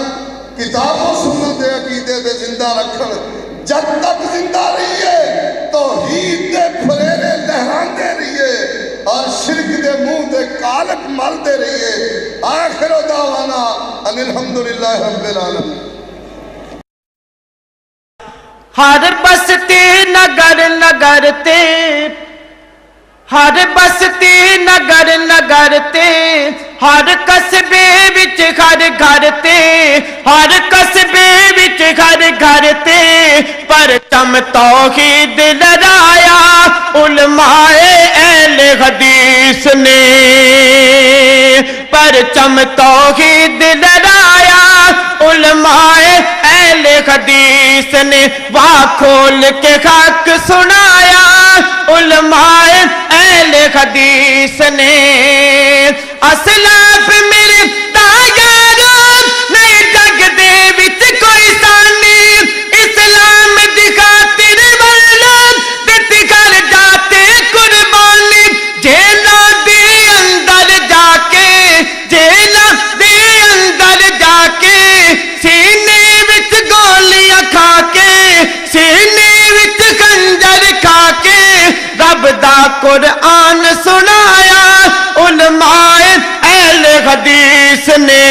کتاب و سنت دے عقیدے دے زندہ رکھن، جب تک زندہ رہیے توحید دے پھریرے لہران دے رہیے اور شرک دے منہ دے کالک مل دے رہیے۔ آخر دعوانا ان الحمدللہ رب العالمین۔ ہر بستی نگر نگر تے، ہر بستی نگر نگر تے، ہر قصبے وچ ہر گھر تے، ہر قصبے وچ ہر گھر تے، پرچم توحید لہرایا علماء اہل حدیث نے، پرچم توحید لہرایا علماء اہل حدیث نے، واہ کھول کے حق سنایا علماء اہل حدیث نے۔ اسلاف میرے تایار نہیں جگ دے وچ کوئی سانی، اسلام دی خاطر ولد دتی کر جاتے قربانی، جیلہ دی اندر جا کے، جیلہ دی اندر جا کے، سینے وچ گولیاں کھا کے، سینے وچ خنجر کھا کے، رب دا قرآن سنایا علماء اہل حدیث نے،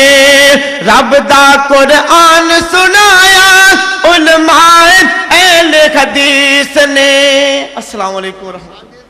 رب دا قرآن سنایا علماء اہل حدیث نے۔ السلام علیکم ورحمۃ اللہ۔